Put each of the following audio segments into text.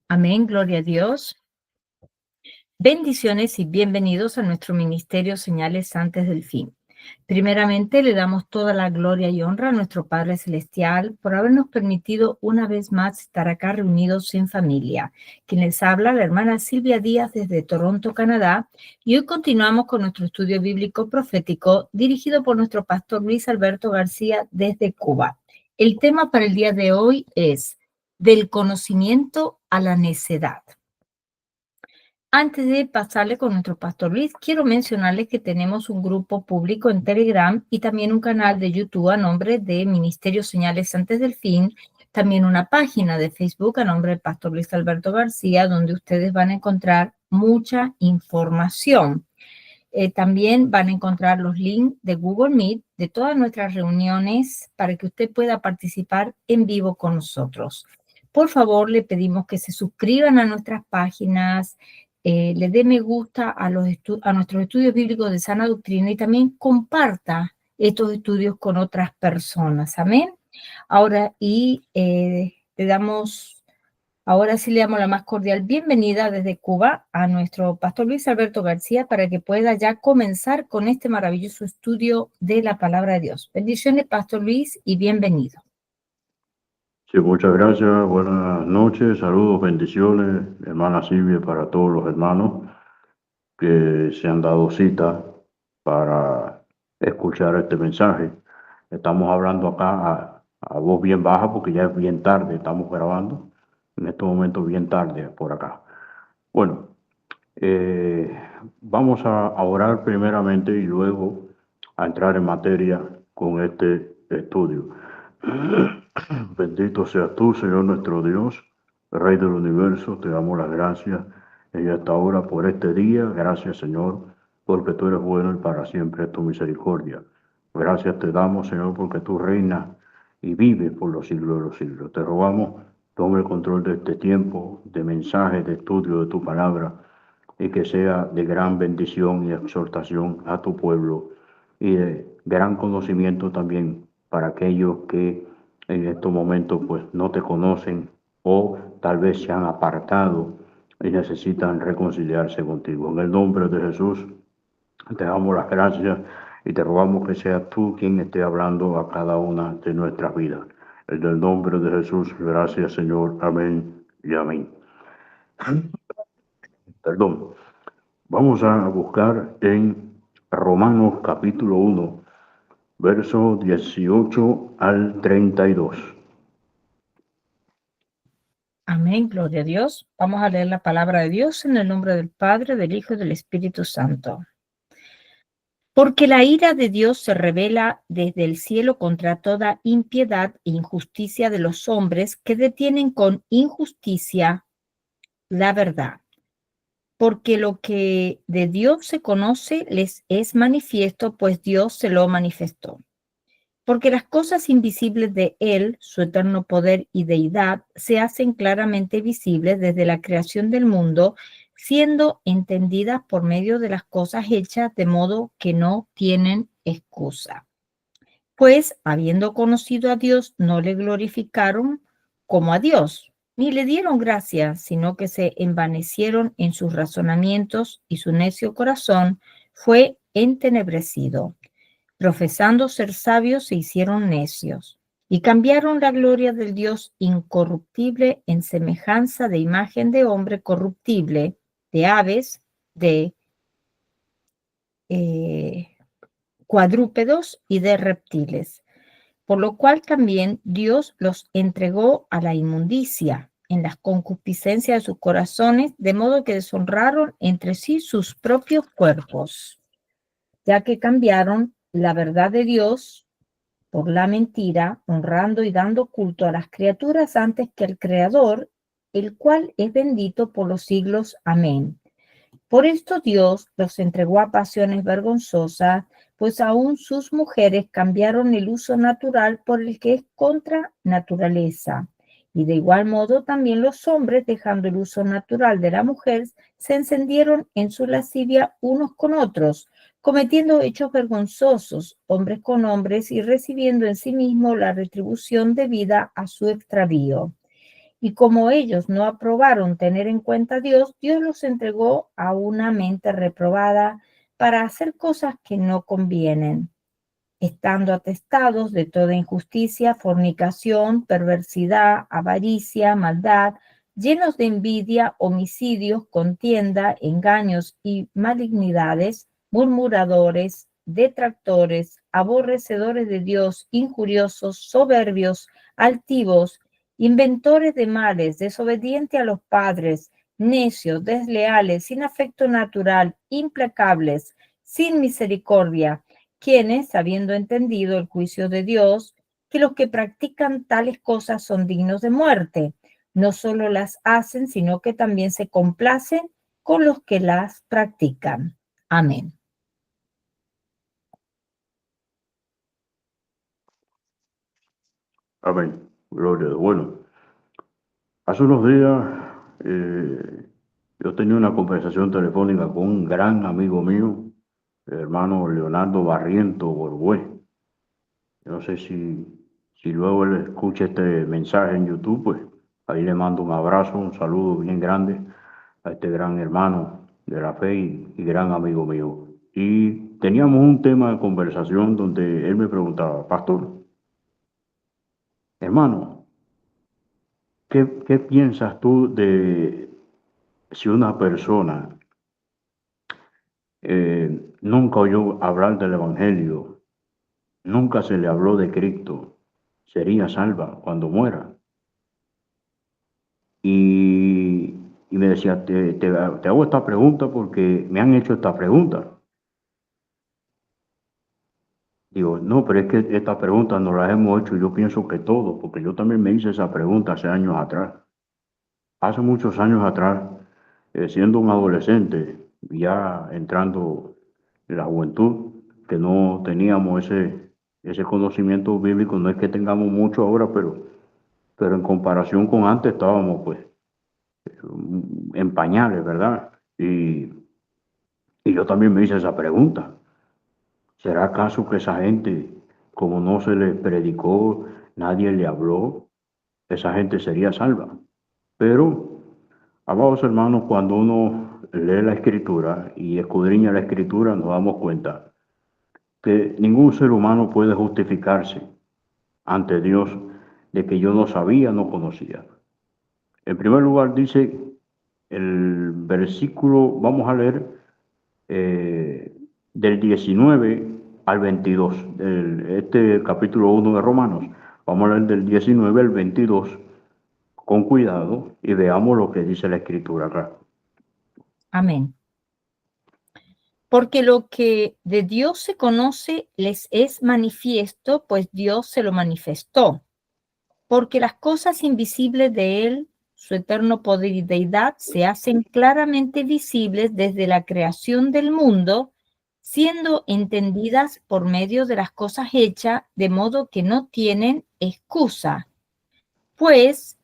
Amén, gloria a Dios. Bendiciones y bienvenidos a nuestro ministerio Señales Antes del Fin. Primeramente, le damos toda la gloria y honra a nuestro Padre Celestial por habernos permitido una vez más estar acá reunidos en familia. Quien les habla, la hermana Silvia Díaz desde Toronto, Canadá, y hoy continuamos con nuestro estudio bíblico profético dirigido por nuestro pastor Luis Alberto García desde Cuba. El tema para el día de hoy es del conocimiento a la necedad. Antes de pasarle con nuestro pastor Luis, quiero mencionarles que tenemos un grupo público en Telegram y también un canal de YouTube a nombre de Ministerio Señales Antes del Fin, también una página de Facebook a nombre del pastor Luis Alberto García, donde ustedes van a encontrar mucha información. También van a encontrar los links de Google Meet de todas nuestras reuniones para que usted pueda participar en vivo con nosotros. Por favor, le pedimos que se suscriban a nuestras páginas, le dé me gusta a nuestros estudios bíblicos de sana doctrina y también comparta estos estudios con otras personas. Amén. Ahora, ahora sí le damos la más cordial bienvenida desde Cuba a nuestro pastor Luis Alberto García para que pueda ya comenzar con este maravilloso estudio de la palabra de Dios. Bendiciones, pastor Luis, y bienvenido. Sí, muchas gracias. Buenas noches, saludos, bendiciones, hermana Silvia, para todos los hermanos que se han dado cita para escuchar este mensaje. Estamos hablando acá a voz bien baja porque ya es bien tarde, estamos grabando en este momento bien tarde por acá. Bueno, vamos a orar primeramente y luego a entrar en materia con este estudio. Bendito seas tú, Señor nuestro Dios, Rey del universo. Te damos las gracias en esta hora por este día. Gracias, Señor, porque tú eres bueno y para siempre es tu misericordia. Gracias te damos, Señor, porque tú reinas y vives por los siglos de los siglos. Te rogamos, tome el control de este tiempo de mensaje, de estudio de tu palabra, y que sea de gran bendición y exhortación a tu pueblo y de gran conocimiento también para aquellos que en estos momentos pues no te conocen o tal vez se han apartado y necesitan reconciliarse contigo. En el nombre de Jesús te damos las gracias y te rogamos que seas tú quien esté hablando a cada una de nuestras vidas. En el nombre de Jesús, gracias, Señor. Amén y amén. Perdón. Vamos a buscar en Romanos capítulo 1, verso 18 al 32. Amén, gloria a Dios. Vamos a leer la palabra de Dios en el nombre del Padre, del Hijo y del Espíritu Santo. Porque la ira de Dios se revela desde el cielo contra toda impiedad e injusticia de los hombres que detienen con injusticia la verdad. Porque lo que de Dios se conoce les es manifiesto, pues Dios se lo manifestó. Porque las cosas invisibles de Él, su eterno poder y deidad, se hacen claramente visibles desde la creación del mundo, siendo entendidas por medio de las cosas hechas, de modo que no tienen excusa. Pues, habiendo conocido a Dios, no le glorificaron como a Dios, ni le dieron gracias, sino que se envanecieron en sus razonamientos y su necio corazón fue entenebrecido. Profesando ser sabios, se hicieron necios y cambiaron la gloria del Dios incorruptible en semejanza de imagen de hombre corruptible, de aves, de cuadrúpedos y de reptiles. Por lo cual también Dios los entregó a la inmundicia en las concupiscencias de sus corazones, de modo que deshonraron entre sí sus propios cuerpos, ya que cambiaron la verdad de Dios por la mentira, honrando y dando culto a las criaturas antes que al Creador, el cual es bendito por los siglos. Amén. Por esto Dios los entregó a pasiones vergonzosas, pues aún sus mujeres cambiaron el uso natural por el que es contra naturaleza. Y de igual modo también los hombres, dejando el uso natural de la mujer, se encendieron en su lascivia unos con otros, cometiendo hechos vergonzosos, hombres con hombres, y recibiendo en sí mismo la retribución debida a su extravío. Y como ellos no aprobaron tener en cuenta a Dios, Dios los entregó a una mente reprobada para hacer cosas que no convienen, estando atestados de toda injusticia, fornicación, perversidad, avaricia, maldad, llenos de envidia, homicidios, contienda, engaños y malignidades, murmuradores, detractores, aborrecedores de Dios, injuriosos, soberbios, altivos, inventores de males, desobedientes a los padres, necios, desleales, sin afecto natural, implacables, sin misericordia, quienes, habiendo entendido el juicio de Dios, que los que practican tales cosas son dignos de muerte, no solo las hacen, sino que también se complacen con los que las practican. Amén. Amén. Gloria a Dios. Bueno, hace unos días yo tenía una conversación telefónica con un gran amigo mío, el hermano Leonardo Barriento Borgüé. No sé si luego él escucha este mensaje en YouTube, pues ahí le mando un abrazo, un saludo bien grande a este gran hermano de la fe y gran amigo mío. Y teníamos un tema de conversación donde él me preguntaba, pastor, hermano, ¿qué piensas tú de si una persona nunca oyó hablar del Evangelio, nunca se le habló de Cristo, sería salva cuando muera? Y, y me decía, te hago esta pregunta porque me han hecho esta pregunta. Digo, no, pero es que esta pregunta nos la hemos hecho, yo pienso que todos, porque yo también me hice esa pregunta hace años atrás. Hace muchos años atrás, siendo un adolescente, ya entrando en la juventud, que no teníamos ese conocimiento bíblico, no es que tengamos mucho ahora, pero en comparación con antes estábamos pues en pañales, ¿verdad? Y yo también me hice esa pregunta. ¿Será acaso que esa gente, como no se les predicó, nadie le habló, esa gente sería salva? Pero, amados hermanos, cuando uno lee la escritura y escudriña la escritura, nos damos cuenta que ningún ser humano puede justificarse ante Dios de que yo no sabía, no conocía. En primer lugar, dice el versículo, vamos a leer del 19 al 22, este capítulo 1 de Romanos. Vamos a leer del 19 al 22 con cuidado y veamos lo que dice la escritura acá. Amén. Porque lo que de Dios se conoce les es manifiesto, pues Dios se lo manifestó. Porque las cosas invisibles de Él, su eterno poder y deidad, se hacen claramente visibles desde la creación del mundo, siendo entendidas por medio de las cosas hechas, de modo que no tienen excusa. Pues,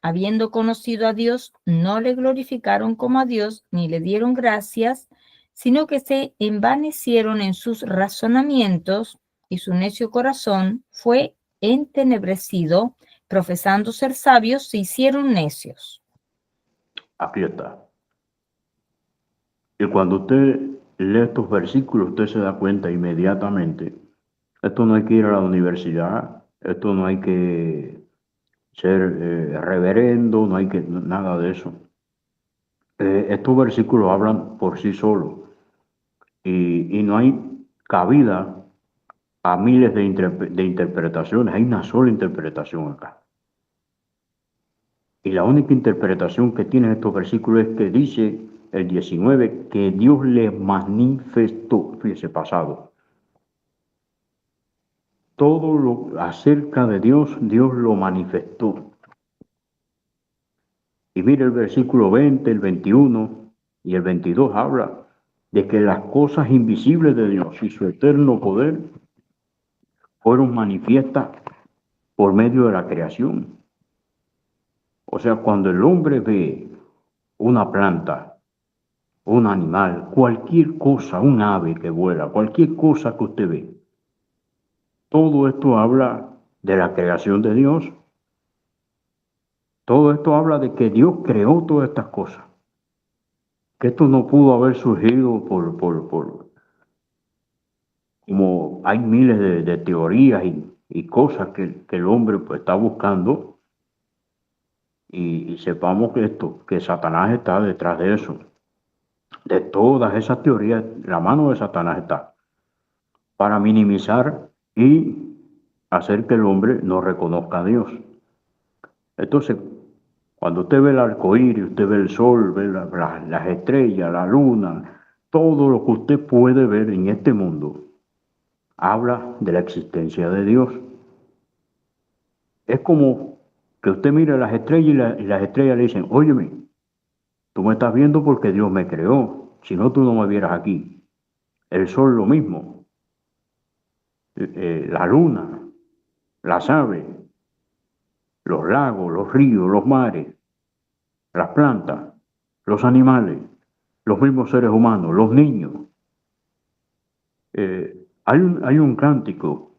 habiendo conocido a Dios, no le glorificaron como a Dios, ni le dieron gracias, sino que se envanecieron en sus razonamientos, y su necio corazón fue entenebrecido, profesando ser sabios, se hicieron necios. Aquí está. Y cuando usted lee estos versículos, usted se da cuenta inmediatamente. Esto no hay que ir a la universidad, esto no hay que ser reverendo, no hay que nada de eso. Estos versículos hablan por sí solos y no hay cabida a miles de interpretaciones, hay una sola interpretación acá. Y la única interpretación que tienen estos versículos es que dice el 19 que Dios les manifestó, fíjese, pasado. Todo lo acerca de Dios, Dios lo manifestó. Y mire el versículo 20, el 21 y el 22 habla de que las cosas invisibles de Dios y su eterno poder fueron manifiestas por medio de la creación. O sea, cuando el hombre ve una planta, un animal, cualquier cosa, un ave que vuela, cualquier cosa que usted ve, todo esto habla de la creación de Dios. Todo esto habla de que Dios creó todas estas cosas. Que esto no pudo haber surgido como hay miles de teorías y cosas que el hombre pues, está buscando. Y sepamos que que Satanás está detrás de eso. De todas esas teorías, la mano de Satanás está para minimizar y hacer que el hombre no reconozca a Dios. Entonces, cuando usted ve el arco iris, usted ve el sol, ve las estrellas, la luna, todo lo que usted puede ver en este mundo, habla de la existencia de Dios. Es como que usted mira las estrellas y las estrellas le dicen, óyeme, tú me estás viendo porque Dios me creó, si no tú no me vieras aquí. El sol lo mismo, la luna, las aves, los lagos, los ríos, los mares, las plantas, los animales, los mismos seres humanos, los niños. Hay un cántico,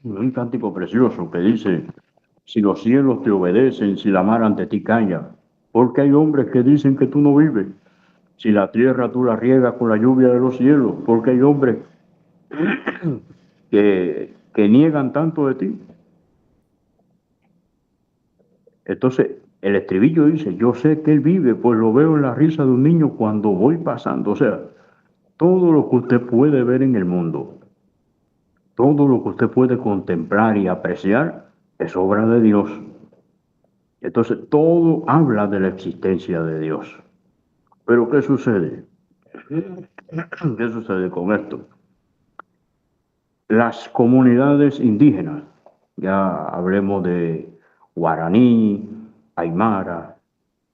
un cántico precioso que dice, si los cielos te obedecen, si la mar ante ti calla, porque hay hombres que dicen que tú no vives, si la tierra tú la riegas con la lluvia de los cielos, porque hay hombres que niegan tanto de ti. Entonces, el estribillo dice, yo sé que él vive, pues lo veo en la risa de un niño cuando voy pasando. O sea, todo lo que usted puede ver en el mundo, todo lo que usted puede contemplar y apreciar, es obra de Dios. Entonces, todo habla de la existencia de Dios. Pero, ¿qué sucede? ¿Qué sucede con esto? Las comunidades indígenas, ya hablemos de guaraní, aymara,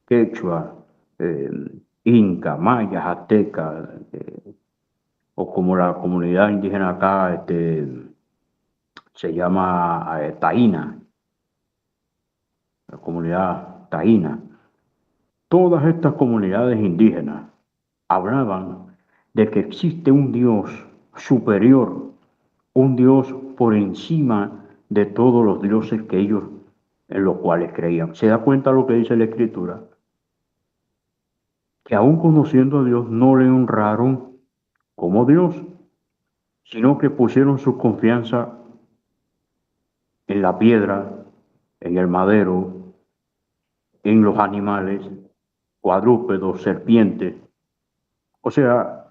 quechua, inca, maya, azteca, o como la comunidad indígena acá se llama taína, la comunidad taína. Todas estas comunidades indígenas hablaban de que existe un Dios superior, un Dios por encima de todos los dioses que ellos en los cuales creían. ¿Se da cuenta lo que dice la Escritura? Que aún conociendo a Dios no le honraron como Dios, sino que pusieron su confianza en la piedra, en el madero, en los animales, cuadrúpedos, serpientes. O sea,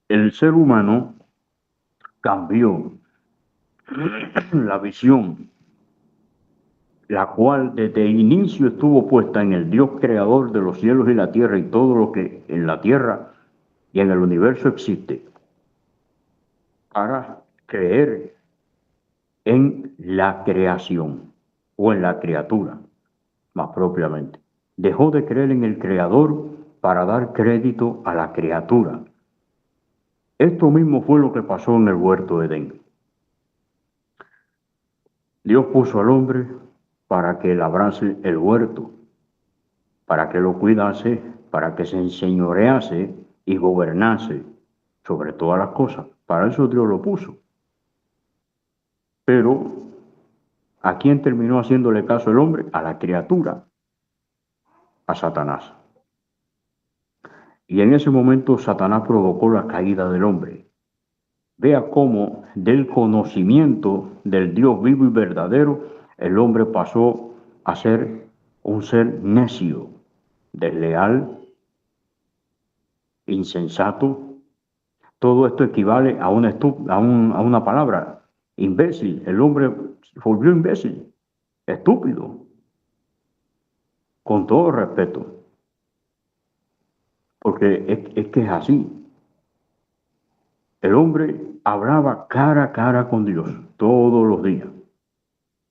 el ser humano cambió la visión, la cual desde el inicio estuvo puesta en el Dios creador de los cielos y la tierra y todo lo que en la tierra y en el universo existe, para creer en la creación o en la criatura, más propiamente. Dejó de creer en el creador para dar crédito a la criatura. Esto mismo fue lo que pasó en el huerto de Edén. Dios puso al hombre para que labrase el huerto, para que lo cuidase, para que se enseñorease y gobernase sobre todas las cosas. Para eso Dios lo puso. Pero, ¿a quién terminó haciéndole caso el hombre? A la criatura, a Satanás. Y en ese momento Satanás provocó la caída del hombre. Vea cómo del conocimiento del Dios vivo y verdadero, el hombre pasó a ser un ser necio, desleal, insensato. Todo esto equivale a una palabra, imbécil. El hombre se volvió imbécil, estúpido, con todo respeto, porque es que es así. El hombre hablaba cara a cara con Dios todos los días,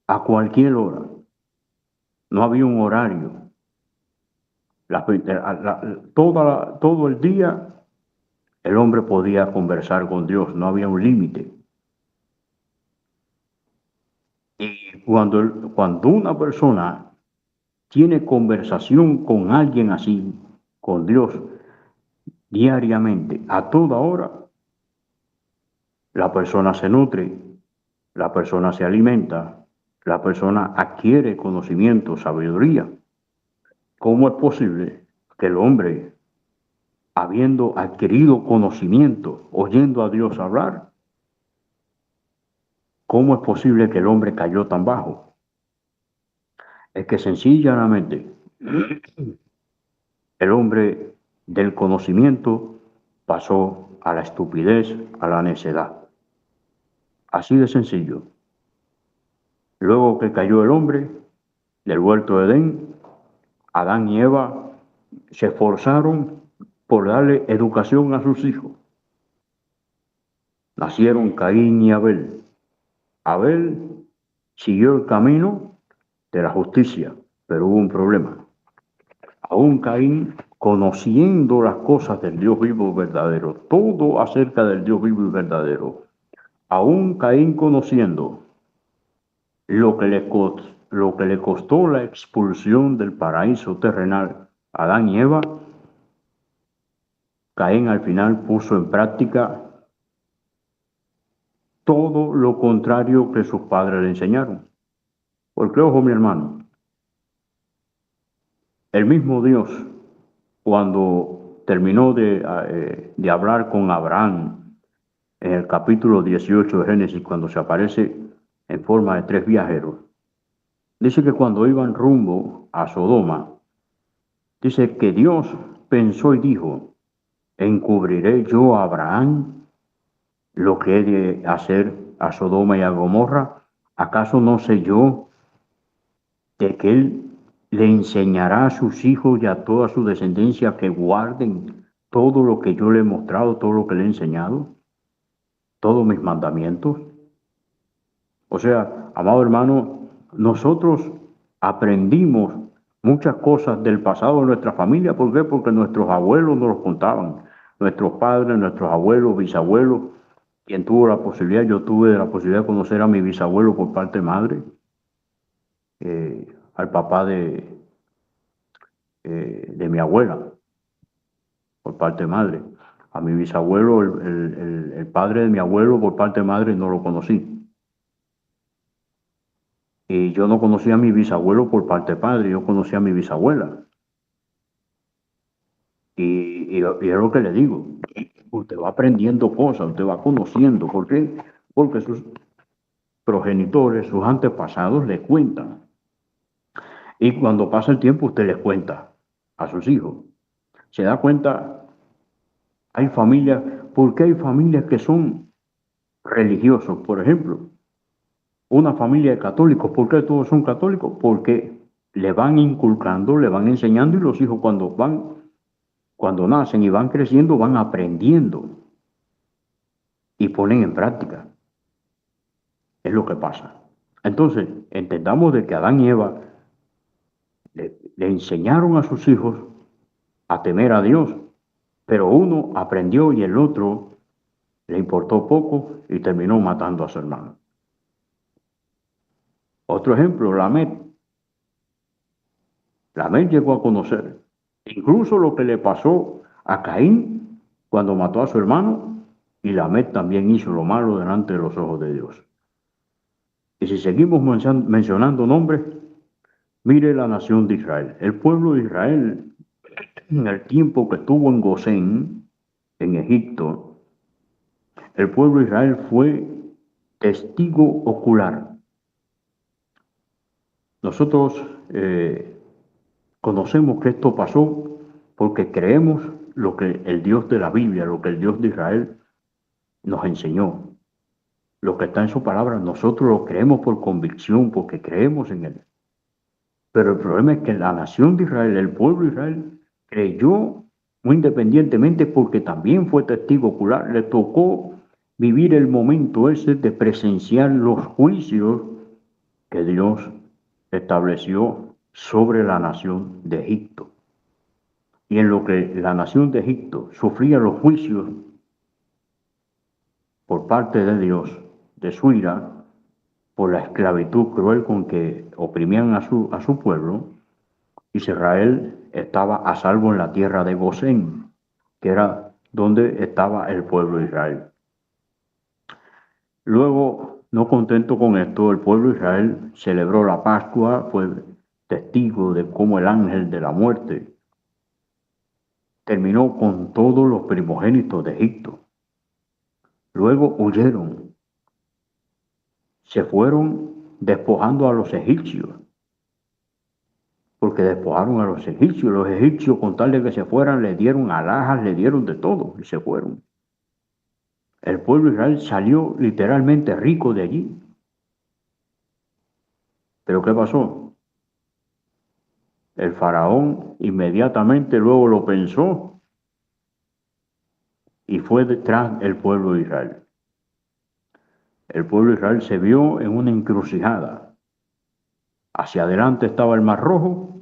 a cualquier hora. No había un horario. Todo el día el hombre podía conversar con Dios, no había un límite. Y cuando una persona tiene conversación con alguien así, con Dios, diariamente, a toda hora, la persona se nutre, la persona se alimenta, la persona adquiere conocimiento, sabiduría. ¿Cómo es posible que el hombre, habiendo adquirido conocimiento, oyendo a Dios hablar, cómo es posible que el hombre cayó tan bajo? Es que sencillamente el hombre del conocimiento pasó a la estupidez, a la necedad. Así de sencillo. Luego que cayó el hombre del huerto de Edén, Adán y Eva se esforzaron por darle educación a sus hijos. Nacieron Caín y Abel. Abel siguió el camino de la justicia, pero hubo un problema. Aún Caín, conociendo las cosas del Dios vivo y verdadero, todo acerca del Dios vivo y verdadero, aún Caín conociendo lo que le costó la expulsión del paraíso terrenal a Adán y Eva, Caín al final puso en práctica todo lo contrario que sus padres le enseñaron. Porque, ojo, mi hermano, el mismo Dios, cuando terminó de hablar con Abraham en el capítulo 18 de Génesis, cuando se aparece en forma de 3 viajeros, dice que cuando iban rumbo a Sodoma, dice que Dios pensó y dijo: ¿encubriré yo a Abraham lo que he de hacer a Sodoma y a Gomorra? ¿Acaso no sé yo de que él le enseñará a sus hijos y a toda su descendencia que guarden todo lo que yo le he mostrado, todo lo que le he enseñado, todos mis mandamientos? O sea, amado hermano, nosotros aprendimos muchas cosas del pasado de nuestra familia. ¿Por qué? Porque nuestros abuelos nos los contaban. Nuestros padres, nuestros abuelos, bisabuelos. Quien tuvo la posibilidad, yo tuve la posibilidad de conocer a mi bisabuelo por parte de madre, al papá de mi abuela, por parte de madre. A mi bisabuelo, el padre de mi abuelo, por parte de madre, no lo conocí. Y yo no conocía a mi bisabuelo por parte de padre, yo conocía a mi bisabuela. Y es lo que le digo, usted va aprendiendo cosas, usted va conociendo. ¿Por qué? Porque sus progenitores, sus antepasados le cuentan. Y cuando pasa el tiempo, usted les cuenta a sus hijos. Se da cuenta, hay familias, ¿por qué hay familias que son religiosos? Por ejemplo, una familia de católicos, ¿por qué todos son católicos? Porque le van inculcando, le van enseñando, y los hijos cuando nacen y van creciendo, van aprendiendo y ponen en práctica. Es lo que pasa. Entonces, entendamos de que Adán y Eva le enseñaron a sus hijos a temer a Dios, pero uno aprendió y el otro le importó poco y terminó matando a su hermano. Otro ejemplo, Lamet. Lamet llegó a conocer incluso lo que le pasó a Caín cuando mató a su hermano, y Lamet también hizo lo malo delante de los ojos de Dios. Y si seguimos mencionando nombres, mire la nación de Israel. El pueblo de Israel, en el tiempo que estuvo en Gosén, en Egipto, el pueblo de Israel fue testigo ocular. Nosotros conocemos que esto pasó porque creemos lo que el Dios de la Biblia, lo que el Dios de Israel nos enseñó. Lo que está en su palabra, nosotros lo creemos por convicción, porque creemos en él. Pero el problema es que la nación de Israel, el pueblo de Israel, creyó muy independientemente, porque también fue testigo ocular. Le tocó vivir el momento ese de presenciar los juicios que Dios estableció sobre la nación de Egipto. Y en lo que la nación de Egipto sufría los juicios por parte de Dios, de su ira, por la esclavitud cruel con que oprimían a su pueblo, Israel estaba a salvo en la tierra de Gosén, que era donde estaba el pueblo de Israel. Luego No contento con esto, el pueblo de Israel celebró la Pascua, fue testigo de cómo el ángel de la muerte terminó con todos los primogénitos de Egipto. Luego huyeron, se fueron despojando a los egipcios, porque despojaron a los egipcios. Los egipcios, con tal de que se fueran, le dieron alhajas, le dieron de todo y se fueron. El pueblo de Israel salió literalmente rico de allí. ¿Pero qué pasó? El faraón inmediatamente luego lo pensó y fue detrás del pueblo de Israel. El pueblo de Israel se vio en una encrucijada. Hacia adelante estaba el Mar Rojo,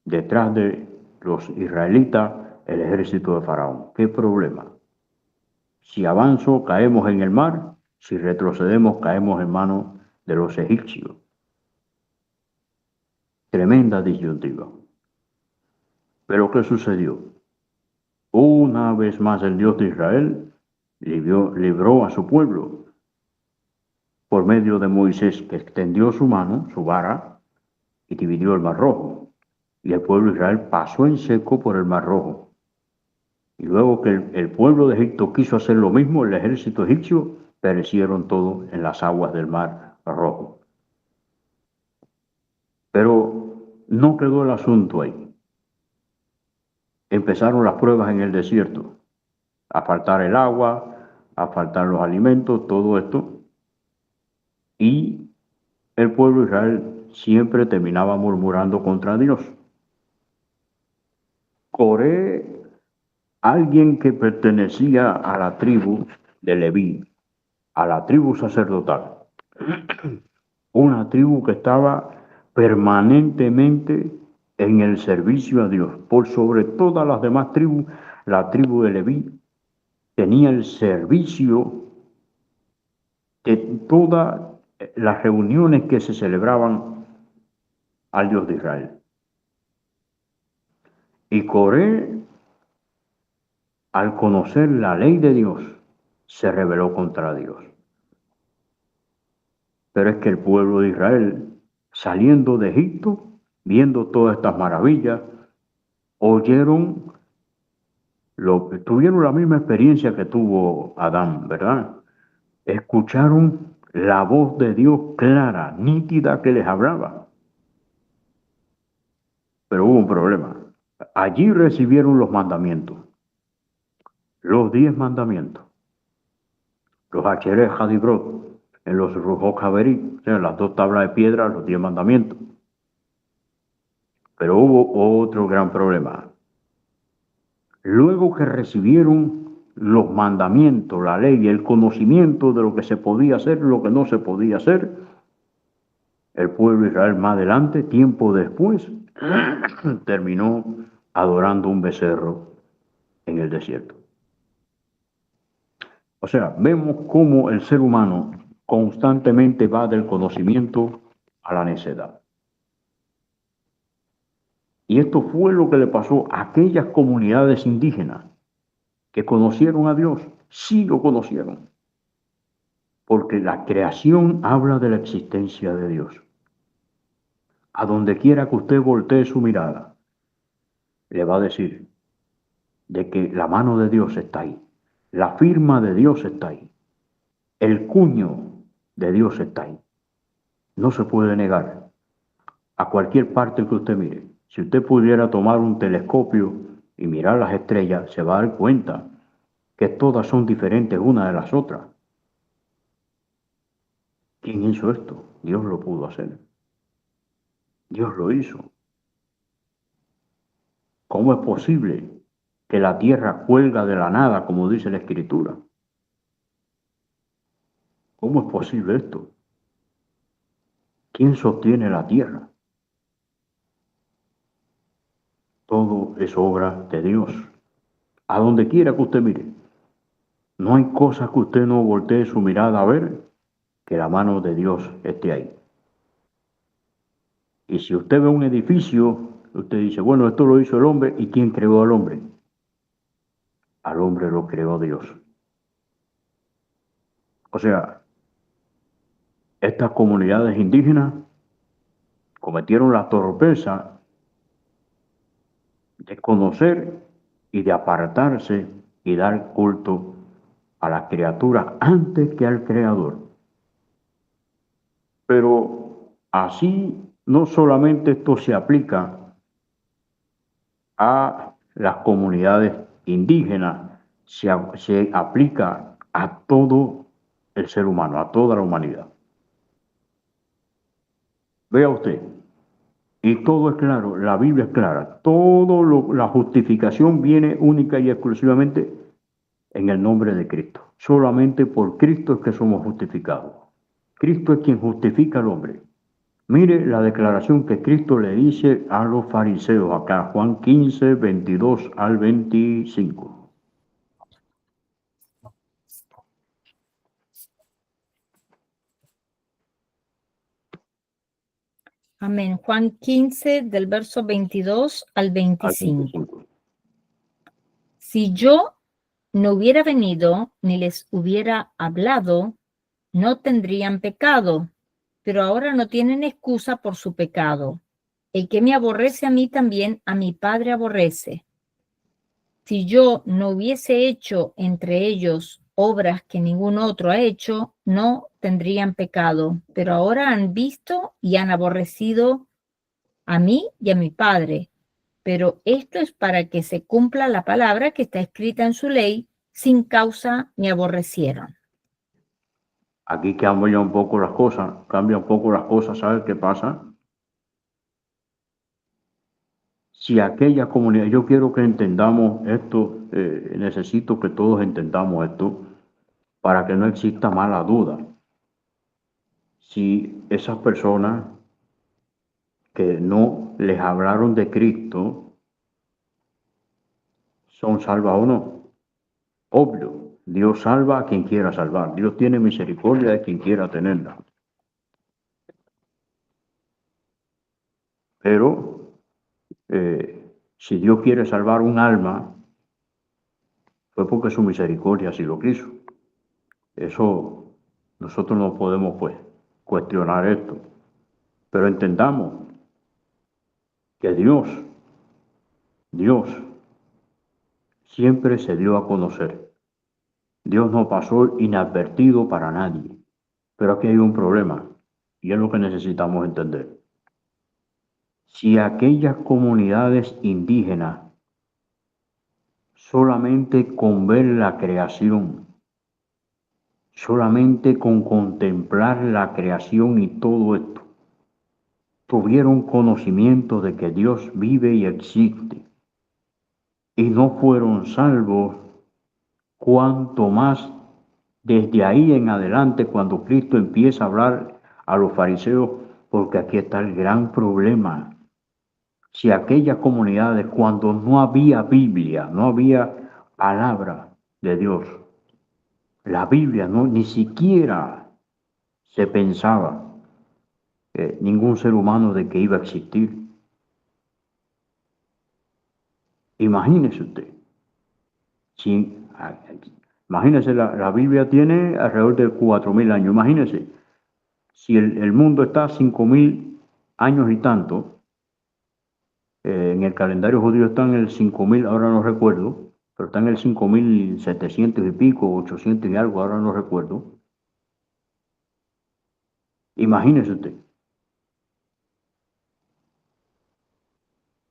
detrás de los israelitas el ejército de Faraón. ¿Qué problema? Si avanzo, caemos en el mar; si retrocedemos, caemos en manos de los egipcios. Tremenda disyuntiva. Pero ¿qué sucedió? Una vez más el Dios de Israel libró a su pueblo por medio de Moisés, que extendió su mano, su vara, y dividió el Mar Rojo. Y el pueblo de Israel pasó en seco por el Mar Rojo. Y luego que el pueblo de Egipto quiso hacer lo mismo, el ejército egipcio, perecieron todos en las aguas del Mar Rojo. Pero no quedó el asunto ahí. Empezaron las pruebas en el desierto, a faltar el agua, a faltar los alimentos, todo esto. Y el pueblo de Israel siempre terminaba murmurando contra Dios. Coré, alguien que pertenecía a la tribu de Leví, a la tribu sacerdotal, una tribu que estaba permanentemente en el servicio a Dios. Por sobre todas las demás tribus, la tribu de Leví tenía el servicio de todas las reuniones que se celebraban al Dios de Israel. Y Coré, al conocer la ley de Dios, se rebeló contra Dios. Pero es que el pueblo de Israel, saliendo de Egipto, viendo todas estas maravillas, tuvieron la misma experiencia que tuvo Adán, ¿verdad? Escucharon la voz de Dios clara, nítida, que les hablaba. Pero hubo un problema. Allí recibieron los mandamientos, los 10 mandamientos, los Hachereh Hadibrot, en los Ruhot Haberit, o sea, las 2 tablas de piedra, los 10 mandamientos. Pero hubo otro gran problema. Luego que recibieron los mandamientos, la ley y el conocimiento de lo que se podía hacer, lo que no se podía hacer, el pueblo de Israel más adelante, tiempo después, terminó adorando un becerro en el desierto. O sea, vemos cómo el ser humano constantemente va del conocimiento a la necedad. Y esto fue lo que le pasó a aquellas comunidades indígenas que conocieron a Dios, sí lo conocieron, porque la creación habla de la existencia de Dios. A donde quiera que usted voltee su mirada, le va a decir de que la mano de Dios está ahí, la firma de Dios está ahí, el cuño de Dios está ahí. No se puede negar a cualquier parte que usted mire. Si usted pudiera tomar un telescopio y mirar las estrellas, se va a dar cuenta que todas son diferentes una de las otras. ¿Quién hizo esto? Dios lo pudo hacer. Dios lo hizo. ¿Cómo es posible que la tierra cuelga de la nada, como dice la Escritura? ¿Cómo es posible esto? ¿Quién sostiene la tierra? Todo es obra de Dios. A donde quiera que usted mire, no hay cosa que usted no voltee su mirada a ver, que la mano de Dios esté ahí. Y si usted ve un edificio, usted dice, bueno, esto lo hizo el hombre. ¿Y quién creó al hombre? Al hombre lo creó Dios. O sea, estas comunidades indígenas cometieron la torpeza de conocer y de apartarse y dar culto a las criaturas antes que al Creador. Pero así no solamente esto se aplica a las comunidades indígenas, se aplica a todo el ser humano, a toda la humanidad. Vea usted, y todo es claro, la Biblia es clara, la justificación viene única y exclusivamente en el nombre de Cristo. Solamente por Cristo es que somos justificados. Cristo es quien justifica al hombre. Mire la declaración que Cristo le dice a los fariseos acá, Juan 15, 22 al 25. Amén. Juan 15, del verso 22 al 25. Si yo no hubiera venido ni les hubiera hablado, no tendrían pecado, pero ahora no tienen excusa por su pecado. El que me aborrece a mí también a mi Padre aborrece. Si yo no hubiese hecho entre ellos obras que ningún otro ha hecho, no tendrían pecado, pero ahora han visto y han aborrecido a mí y a mi Padre. Pero esto es para que se cumpla la palabra que está escrita en su ley: sin causa me aborrecieron. Aquí cambia un poco las cosas, ¿sabes qué pasa? Si aquella comunidad, yo quiero que entendamos esto, necesito que todos entendamos esto para que no exista mala duda. Si esas personas que no les hablaron de Cristo son salvas o no. Obvio, Dios salva a quien quiera salvar. Dios tiene misericordia de quien quiera tenerla. Pero si Dios quiere salvar un alma, fue porque su misericordia así lo quiso. Eso nosotros no podemos pues cuestionar esto. Pero entendamos que Dios siempre se dio a conocer. Dios no pasó inadvertido para nadie. Pero aquí hay un problema y es lo que necesitamos entender. Si aquellas comunidades indígenas solamente con ver la creación, solamente con contemplar la creación y todo esto, tuvieron conocimiento de que Dios vive y existe y no fueron salvos, cuanto más desde ahí en adelante cuando Cristo empieza a hablar a los fariseos, porque aquí está el gran problema. Si aquellas comunidades, cuando no había Biblia, no había palabra de Dios, la Biblia no, ni siquiera se pensaba ningún ser humano de que iba a existir. Imagínese usted, si, imagínese, la Biblia tiene alrededor de 4.000 años, imagínese, si el mundo está 5.000 años y tanto, en el calendario judío está en el 5.000, ahora no recuerdo, pero está en el 5.700 y pico, 800 y algo, ahora no recuerdo. Imagínese usted.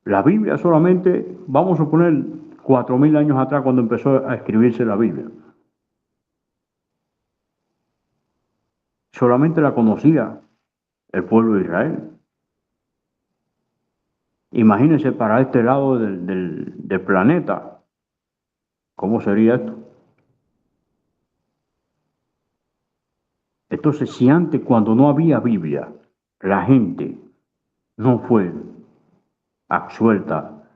La Biblia solamente, vamos a suponer, 4.000 años atrás cuando empezó a escribirse la Biblia. Solamente la conocía el pueblo de Israel. Imagínense para este lado del planeta, ¿cómo sería esto? Entonces, si antes, cuando no había Biblia, la gente no fue absuelta,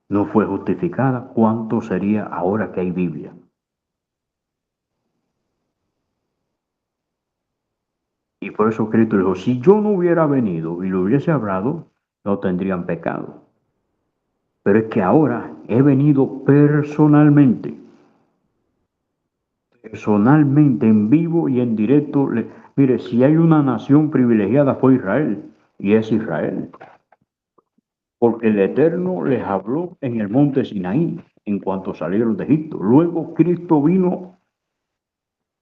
no fue justificada, ¿cuánto sería ahora que hay Biblia? Y por eso Cristo dijo, si yo no hubiera venido y lo hubiese hablado, no tendrían pecado. Pero es que ahora he venido personalmente. personalmente, en vivo y en directo. Mire, si hay una nación privilegiada fue Israel, y es Israel, porque el Eterno les habló en el monte Sinaí en cuanto salieron de Egipto. Luego Cristo vino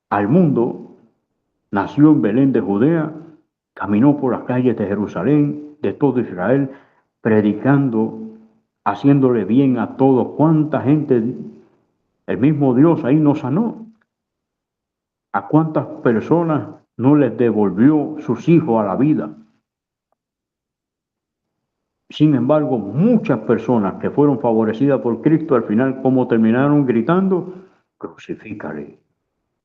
al mundo, nació en Belén de Judea, caminó por las calles de Jerusalén, de todo Israel, predicando, haciéndole bien a todos. ¿Cuánta gente el mismo Dios ahí no sanó? ¿A cuántas personas no les devolvió sus hijos a la vida? Sin embargo, muchas personas que fueron favorecidas por Cristo, al final, ¿cómo terminaron gritando? Crucifícale,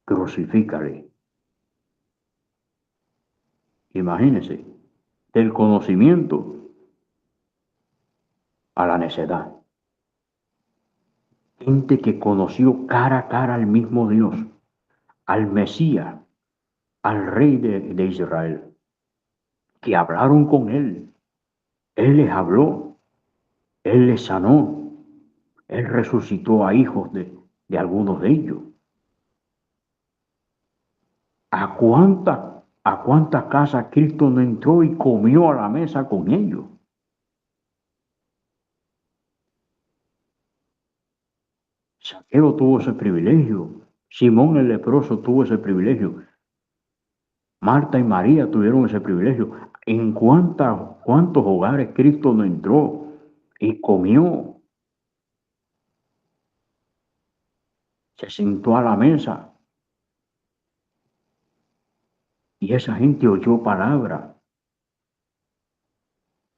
crucifícale. Imagínense, del conocimiento a la necedad. Gente que conoció cara a cara al mismo Dios, al Mesías, al Rey de Israel, que hablaron con Él. Él les habló, Él les sanó, Él resucitó a hijos de algunos de ellos. ¿A cuántas casas Cristo no entró y comió a la mesa con ellos? Saqueo tuvo ese privilegio, Simón el leproso tuvo ese privilegio, Marta y María tuvieron ese privilegio. ¿En cuántos hogares Cristo no entró y comió? Se sentó a la mesa y esa gente oyó palabra.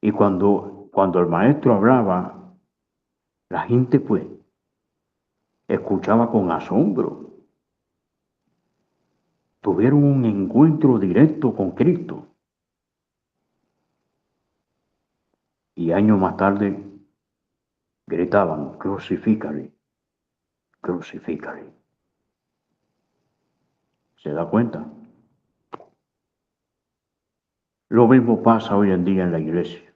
Y cuando el maestro hablaba, la gente pues escuchaba con asombro. Tuvieron un encuentro directo con Cristo. Y años más tarde gritaban, crucifícale, crucifícale. ¿Se da cuenta? Lo mismo pasa hoy en día en la iglesia.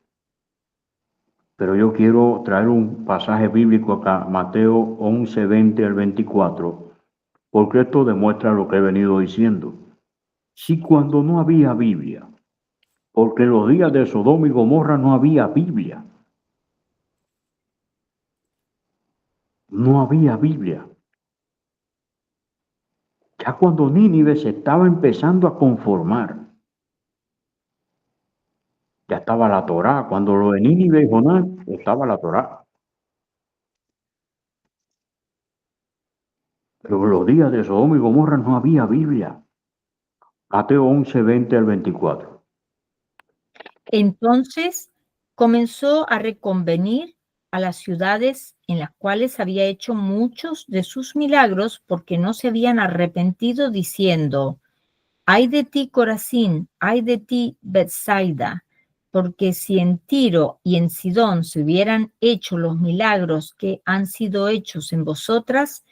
Pero yo quiero traer un pasaje bíblico acá, Mateo 11, 20 al 24, porque esto demuestra lo que he venido diciendo. Si cuando no había Biblia, porque en los días de Sodoma y Gomorra no había Biblia, no había Biblia. Ya cuando Nínive se estaba empezando a conformar, ya estaba la Torá. Cuando lo de Nínive y Jonás, estaba la Torá. Pero en los días de Sodoma y Gomorra no había Biblia. Mateo 11, 20 al 24. Entonces comenzó a reconvenir a las ciudades en las cuales había hecho muchos de sus milagros porque no se habían arrepentido, diciendo: ay de ti, Corazín, ay de ti, Bethsaida, porque si en Tiro y en Sidón se hubieran hecho los milagros que han sido hechos en vosotras,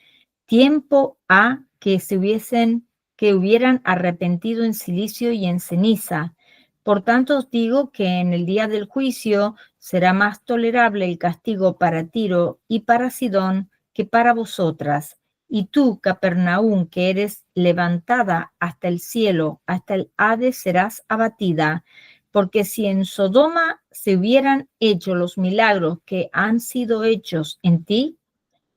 tiempo ha que hubieran arrepentido en silicio y en ceniza. Por tanto os digo que en el día del juicio será más tolerable el castigo para Tiro y para Sidón que para vosotras. Y tú, Capernaum, que eres levantada hasta el cielo, hasta el Hades serás abatida, porque si en Sodoma se hubieran hecho los milagros que han sido hechos en ti,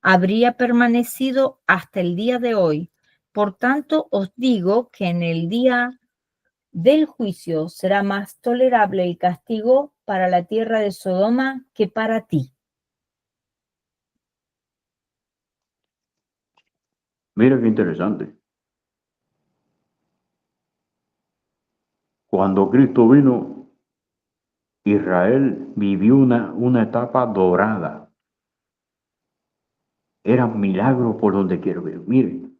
habría permanecido hasta el día de hoy. Por tanto, os digo que en el día del juicio será más tolerable el castigo para la tierra de Sodoma que para ti. Mira qué interesante. Cuando Cristo vino, Israel vivió una etapa dorada. Era milagro por donde quiero ver. Miren,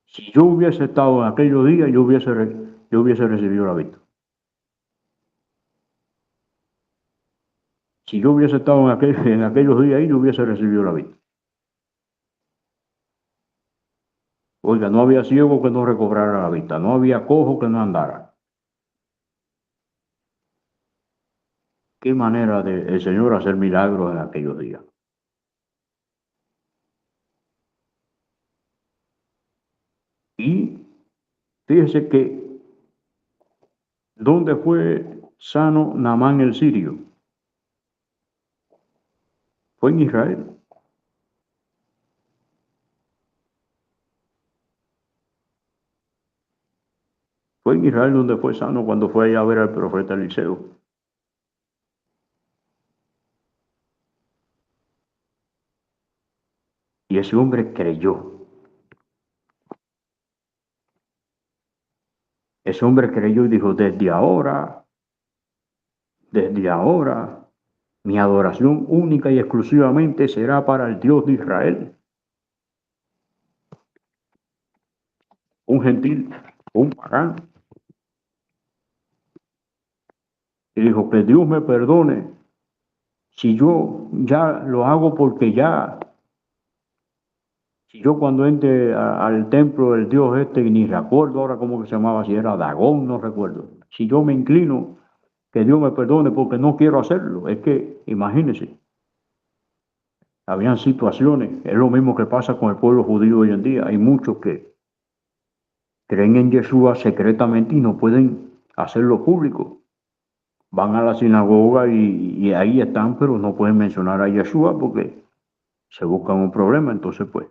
si yo hubiese estado en aquellos días, yo hubiese recibido la vista. Si yo hubiese estado en aquellos días ahí, yo hubiese recibido la vista. Oiga, no había ciego que no recobrara la vista, no había cojo que no andara. Qué manera de el Señor hacer milagros en aquellos días. Fíjese que, ¿dónde fue sano Naamán el sirio? Fue en Israel. Fue en Israel donde fue sano cuando fue allá a ver al profeta Eliseo. Y ese hombre creyó. Ese hombre creyó y dijo, desde ahora, mi adoración única y exclusivamente será para el Dios de Israel. Un gentil, un pagano. Y dijo, que Dios me perdone si yo ya lo hago porque ya, si yo cuando entre al templo del Dios este, ni recuerdo ahora cómo que se llamaba, si era Dagón, no recuerdo. Si yo me inclino, que Dios me perdone porque no quiero hacerlo. Es que, imagínense, habían situaciones, es lo mismo que pasa con el pueblo judío hoy en día. Hay muchos que creen en Yeshua secretamente y no pueden hacerlo público. Van a la sinagoga y ahí están, pero no pueden mencionar a Yeshua porque se buscan un problema. Entonces, pues,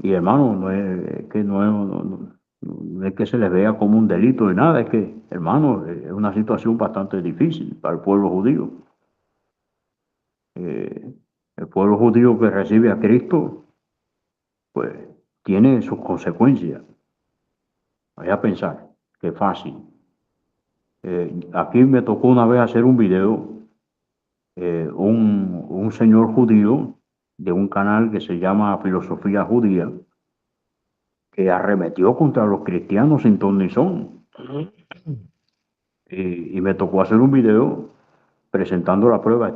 y hermano, no es que no es que se les vea como un delito ni nada, es que, hermano, es una situación bastante difícil para el pueblo judío. Eh, el pueblo judío que recibe a Cristo, pues, tiene sus consecuencias. Vaya a pensar, qué fácil. Aquí me tocó una vez hacer un video, un señor judío de un canal que se llama Filosofía Judía, que arremetió contra los cristianos sin ton ni son. Y me tocó hacer un video presentando la prueba,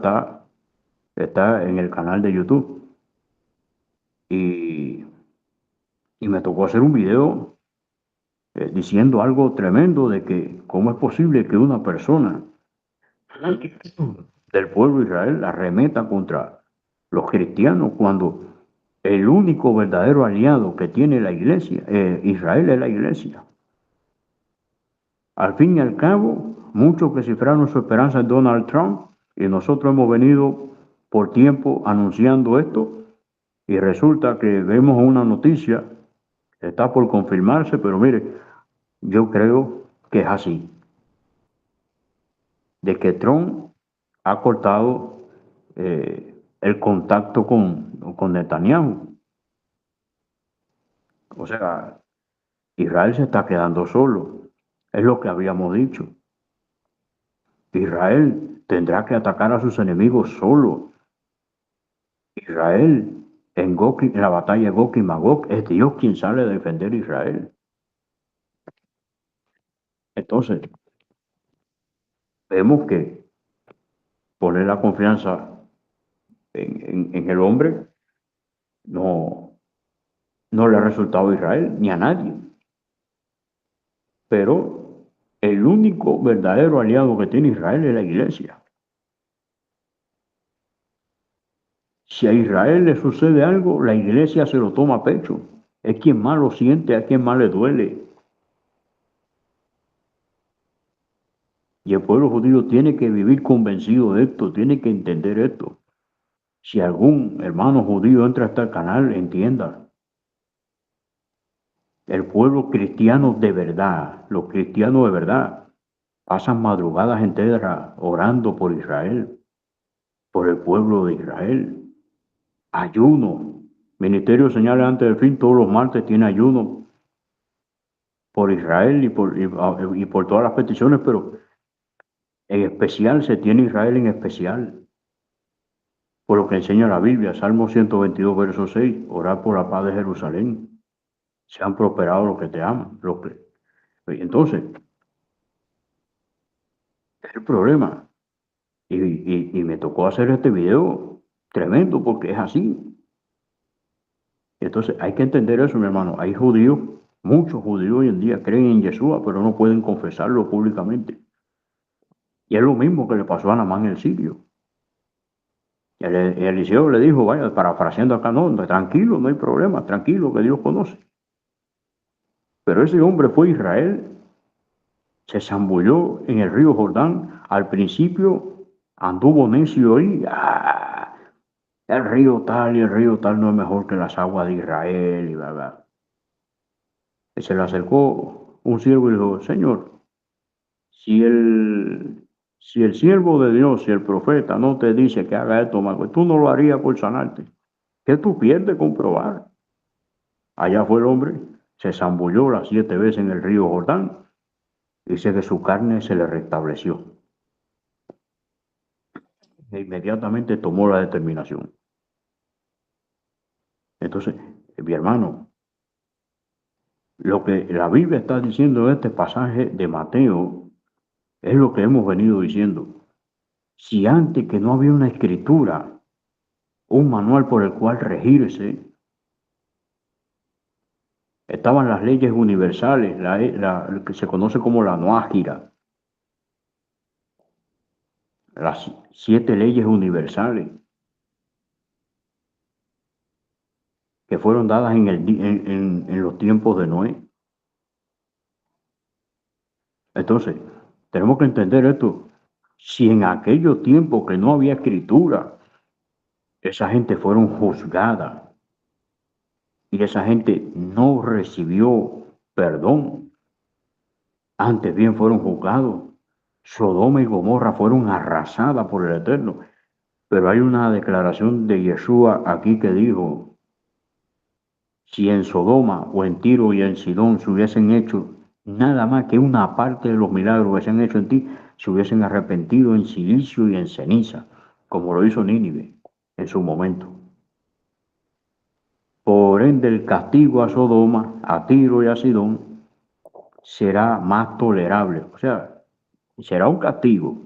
está en el canal de YouTube. Y, y me tocó hacer un video diciendo algo tremendo de que cómo es posible que una persona del pueblo de Israel arremeta contra los cristianos cuando el único verdadero aliado que tiene la iglesia, Israel es la iglesia. Al fin y al cabo, muchos que cifraron su esperanza en Donald Trump y nosotros hemos venido por tiempo anunciando esto y resulta que vemos una noticia, está por confirmarse, pero mire, yo creo que es así, de que Trump ha cortado el contacto con Netanyahu. O sea, Israel se está quedando solo. Es lo que habíamos dicho. Israel tendrá que atacar a sus enemigos solo. Israel en la batalla de Gog y Magog es Dios quien sale a defender a Israel. Entonces, vemos que poner la confianza en el hombre no le ha resultado a Israel ni a nadie. Pero el único verdadero aliado que tiene Israel es la iglesia. Si a Israel le sucede algo, la iglesia se lo toma a pecho. Es quien más lo siente, a quien más le duele. Y el pueblo judío tiene que vivir convencido de esto, tiene que entender esto. Si algún hermano judío entra a este canal, entienda. El pueblo cristiano de verdad, los cristianos de verdad, pasan madrugadas enteras orando por Israel, por el pueblo de Israel. Ayuno. Ministerio de Señales antes del fin, todos los martes tiene ayuno por Israel y por todas las peticiones, pero en especial se tiene Israel en especial. Por lo que enseña la Biblia, Salmo 122, verso 6, orar por la paz de Jerusalén. Sean prosperados los que te aman. Entonces, es el problema. Y me tocó hacer este video tremendo porque es así. Entonces, hay que entender eso, mi hermano. Hay judíos, muchos judíos hoy en día creen en Yeshua, pero no pueden confesarlo públicamente. Y es lo mismo que le pasó a Naamán el sirio. Eliseo le dijo, vaya, parafraseando acá, no, tranquilo, no hay problema, tranquilo, que Dios conoce. Pero ese hombre fue Israel, se zambulló en el río Jordán. Al principio anduvo necio ahí. El río tal y el río tal no es mejor que las aguas de Israel y bla, bla. Y se le acercó un siervo y le dijo, Señor, si el siervo de Dios, si el profeta no te dice que haga esto, Marco, tú no lo harías por sanarte. ¿Qué tú pierdes con probar? Allá fue el hombre, se zambulló las 7 veces en el río Jordán. Dice que su carne se le restableció. E inmediatamente tomó la determinación. Entonces, mi hermano, lo que la Biblia está diciendo en este pasaje de Mateo es lo que hemos venido diciendo. Si antes que no había una escritura, un manual por el cual regirse, estaban las leyes universales, lo que se conoce como la Noágira, las 7 leyes universales que fueron dadas en los tiempos de Noé. Entonces, tenemos que entender esto. Si en aquellos tiempos que no había escritura, esa gente fueron juzgada y esa gente no recibió perdón, antes bien fueron juzgados. Sodoma y Gomorra fueron arrasadas por el Eterno. Pero hay una declaración de Yeshua aquí que dijo, si en Sodoma o en Tiro y en Sidón se hubiesen hecho nada más que una parte de los milagros que se han hecho en ti, se hubiesen arrepentido en silicio y en ceniza, como lo hizo Nínive en su momento. Por ende, el castigo a Sodoma, a Tiro y a Sidón será más tolerable. O sea, será un castigo,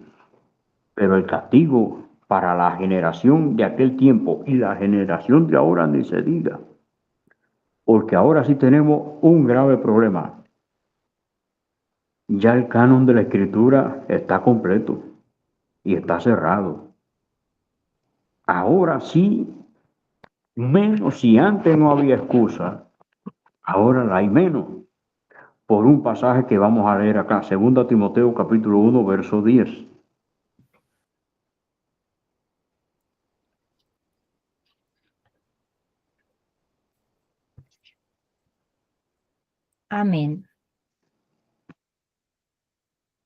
pero el castigo para la generación de aquel tiempo y la generación de ahora ni se diga. Porque ahora sí tenemos un grave problema. Ya el canon de la escritura está completo y está cerrado. Ahora sí, menos si antes no había excusa, ahora la hay menos. Por un pasaje que vamos a leer acá, 2 Timoteo capítulo 1, verso 10. Amén.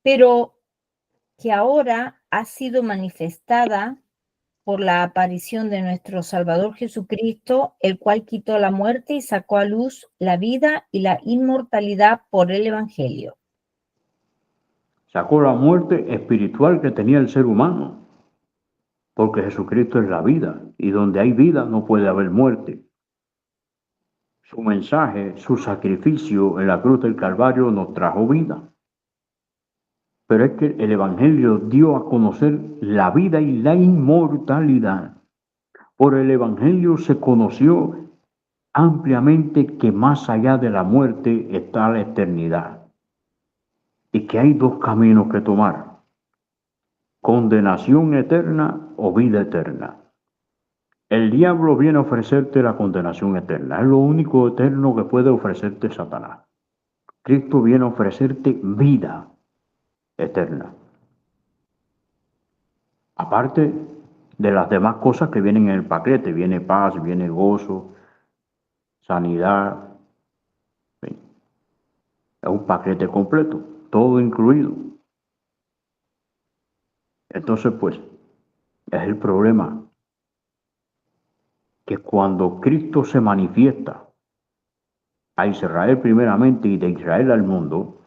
Pero que ahora ha sido manifestada por la aparición de nuestro Salvador Jesucristo, el cual quitó la muerte y sacó a luz la vida y la inmortalidad por el Evangelio. Sacó la muerte espiritual que tenía el ser humano, porque Jesucristo es la vida, y donde hay vida no puede haber muerte. Su mensaje, su sacrificio en la cruz del Calvario nos trajo vida. Pero es que el Evangelio dio a conocer la vida y la inmortalidad. Por el Evangelio se conoció ampliamente que más allá de la muerte está la eternidad y que hay 2 caminos que tomar: condenación eterna o vida eterna. El diablo viene a ofrecerte la condenación eterna, es lo único eterno que puede ofrecerte Satanás. Cristo viene a ofrecerte vida eterna, aparte de las demás cosas que vienen en el paquete. Viene paz, viene gozo, sanidad. Es un paquete completo, todo incluido. Entonces, pues, es el problema que cuando Cristo se manifiesta a Israel primeramente y de Israel al mundo,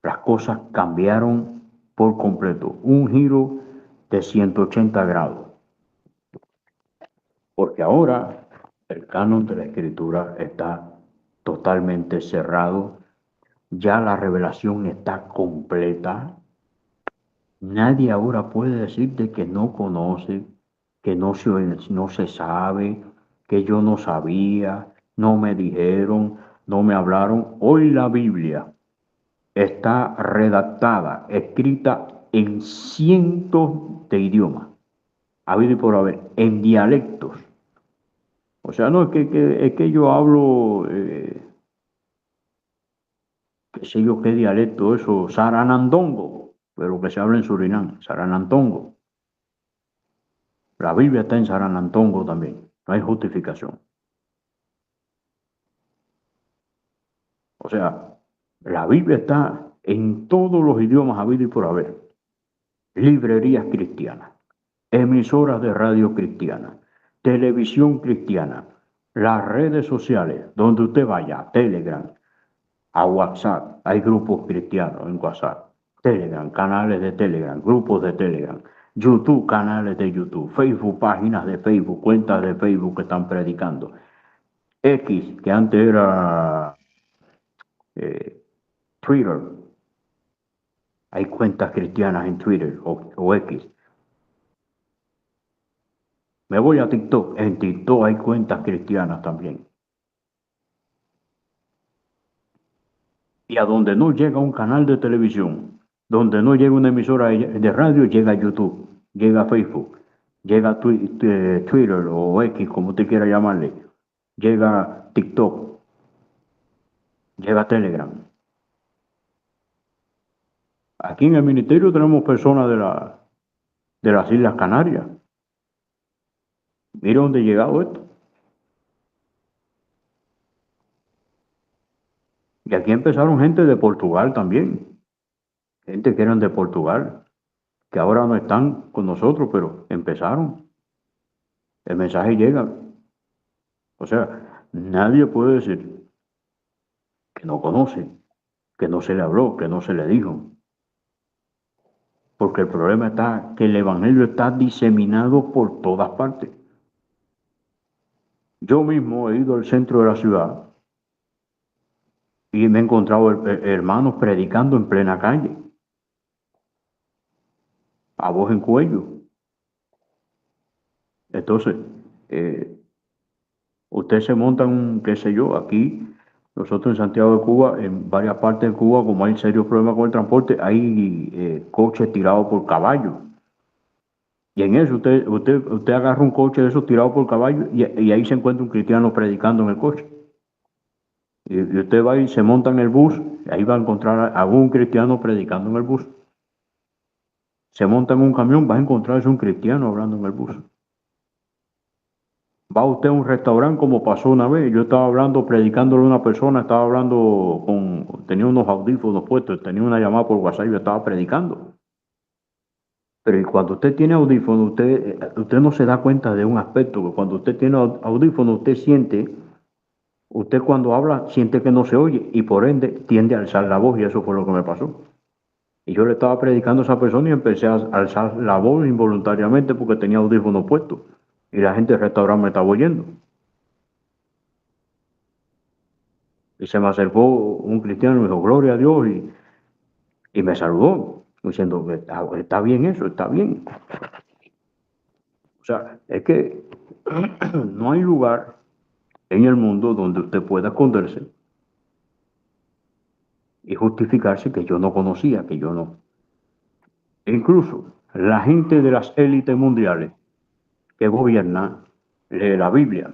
las cosas cambiaron por completo, un giro de 180 grados. Porque ahora el canon de la escritura está totalmente cerrado, ya la revelación está completa. Nadie ahora puede decirte que no conoce, que no se sabe, que yo no sabía, no me dijeron, no me hablaron. Hoy la Biblia está redactada, escrita en cientos de idiomas, habido y por haber, en dialectos. O sea, no es que yo hablo qué sé yo qué dialecto eso, Saranandongo, pero que se habla en Surinam, Saranantongo. La Biblia está en Saranantongo también, no hay justificación. O sea, la Biblia está en todos los idiomas habidos y por haber. Librerías cristianas, emisoras de radio cristiana, televisión cristiana, las redes sociales, donde usted vaya, Telegram, a WhatsApp, hay grupos cristianos en WhatsApp, Telegram, canales de Telegram, grupos de Telegram, YouTube, canales de YouTube, Facebook, páginas de Facebook, cuentas de Facebook que están predicando, X, que antes era Twitter, hay cuentas cristianas en Twitter o X. Me voy a TikTok, en TikTok hay cuentas cristianas también. Y a donde no llega un canal de televisión, donde no llega una emisora de radio, llega YouTube, llega Facebook, llega Twitter o X, como usted quiera llamarle, llega TikTok, llega Telegram. Aquí en el ministerio tenemos personas de las Islas Canarias. Mira dónde ha llegado esto. Y aquí empezaron gente de Portugal también, gente que eran de Portugal, que ahora no están con nosotros, pero empezaron. El mensaje llega. O sea, nadie puede decir que no conoce, que no se le habló, que no se le dijo. Porque el problema está que el evangelio está diseminado por todas partes. Yo mismo he ido al centro de la ciudad y me he encontrado hermanos predicando en plena calle, a voz en cuello. Entonces, eh, usted se monta un, qué sé yo, aquí, nosotros en Santiago de Cuba, en varias partes de Cuba, como hay serios problemas con el transporte, hay coches tirados por caballos. Y en eso usted agarra un coche de esos tirados por caballo y ahí se encuentra un cristiano predicando en el coche. Y usted va y se monta en el bus, y ahí va a encontrar a algún cristiano predicando en el bus. Se monta en un camión, va a encontrarse un cristiano hablando en el bus. Va usted a un restaurante como pasó una vez, yo estaba hablando, predicándole a una persona, estaba hablando tenía unos audífonos puestos, tenía una llamada por WhatsApp y yo estaba predicando. Pero y cuando usted tiene audífono, usted no se da cuenta de un aspecto, que cuando usted tiene audífono, usted cuando habla siente que no se oye y por ende tiende a alzar la voz y eso fue lo que me pasó. Y yo le estaba predicando a esa persona y empecé a alzar la voz involuntariamente porque tenía audífono puesto y la gente del restaurante me estaba oyendo. Y se me acercó un cristiano y me dijo, gloria a Dios, y me saludó, diciendo, está bien eso, está bien. O sea, es que no hay lugar en el mundo donde usted pueda esconderse y justificarse que yo no conocía, que yo no. E incluso la gente de las élites mundiales que gobiernan lee la Biblia.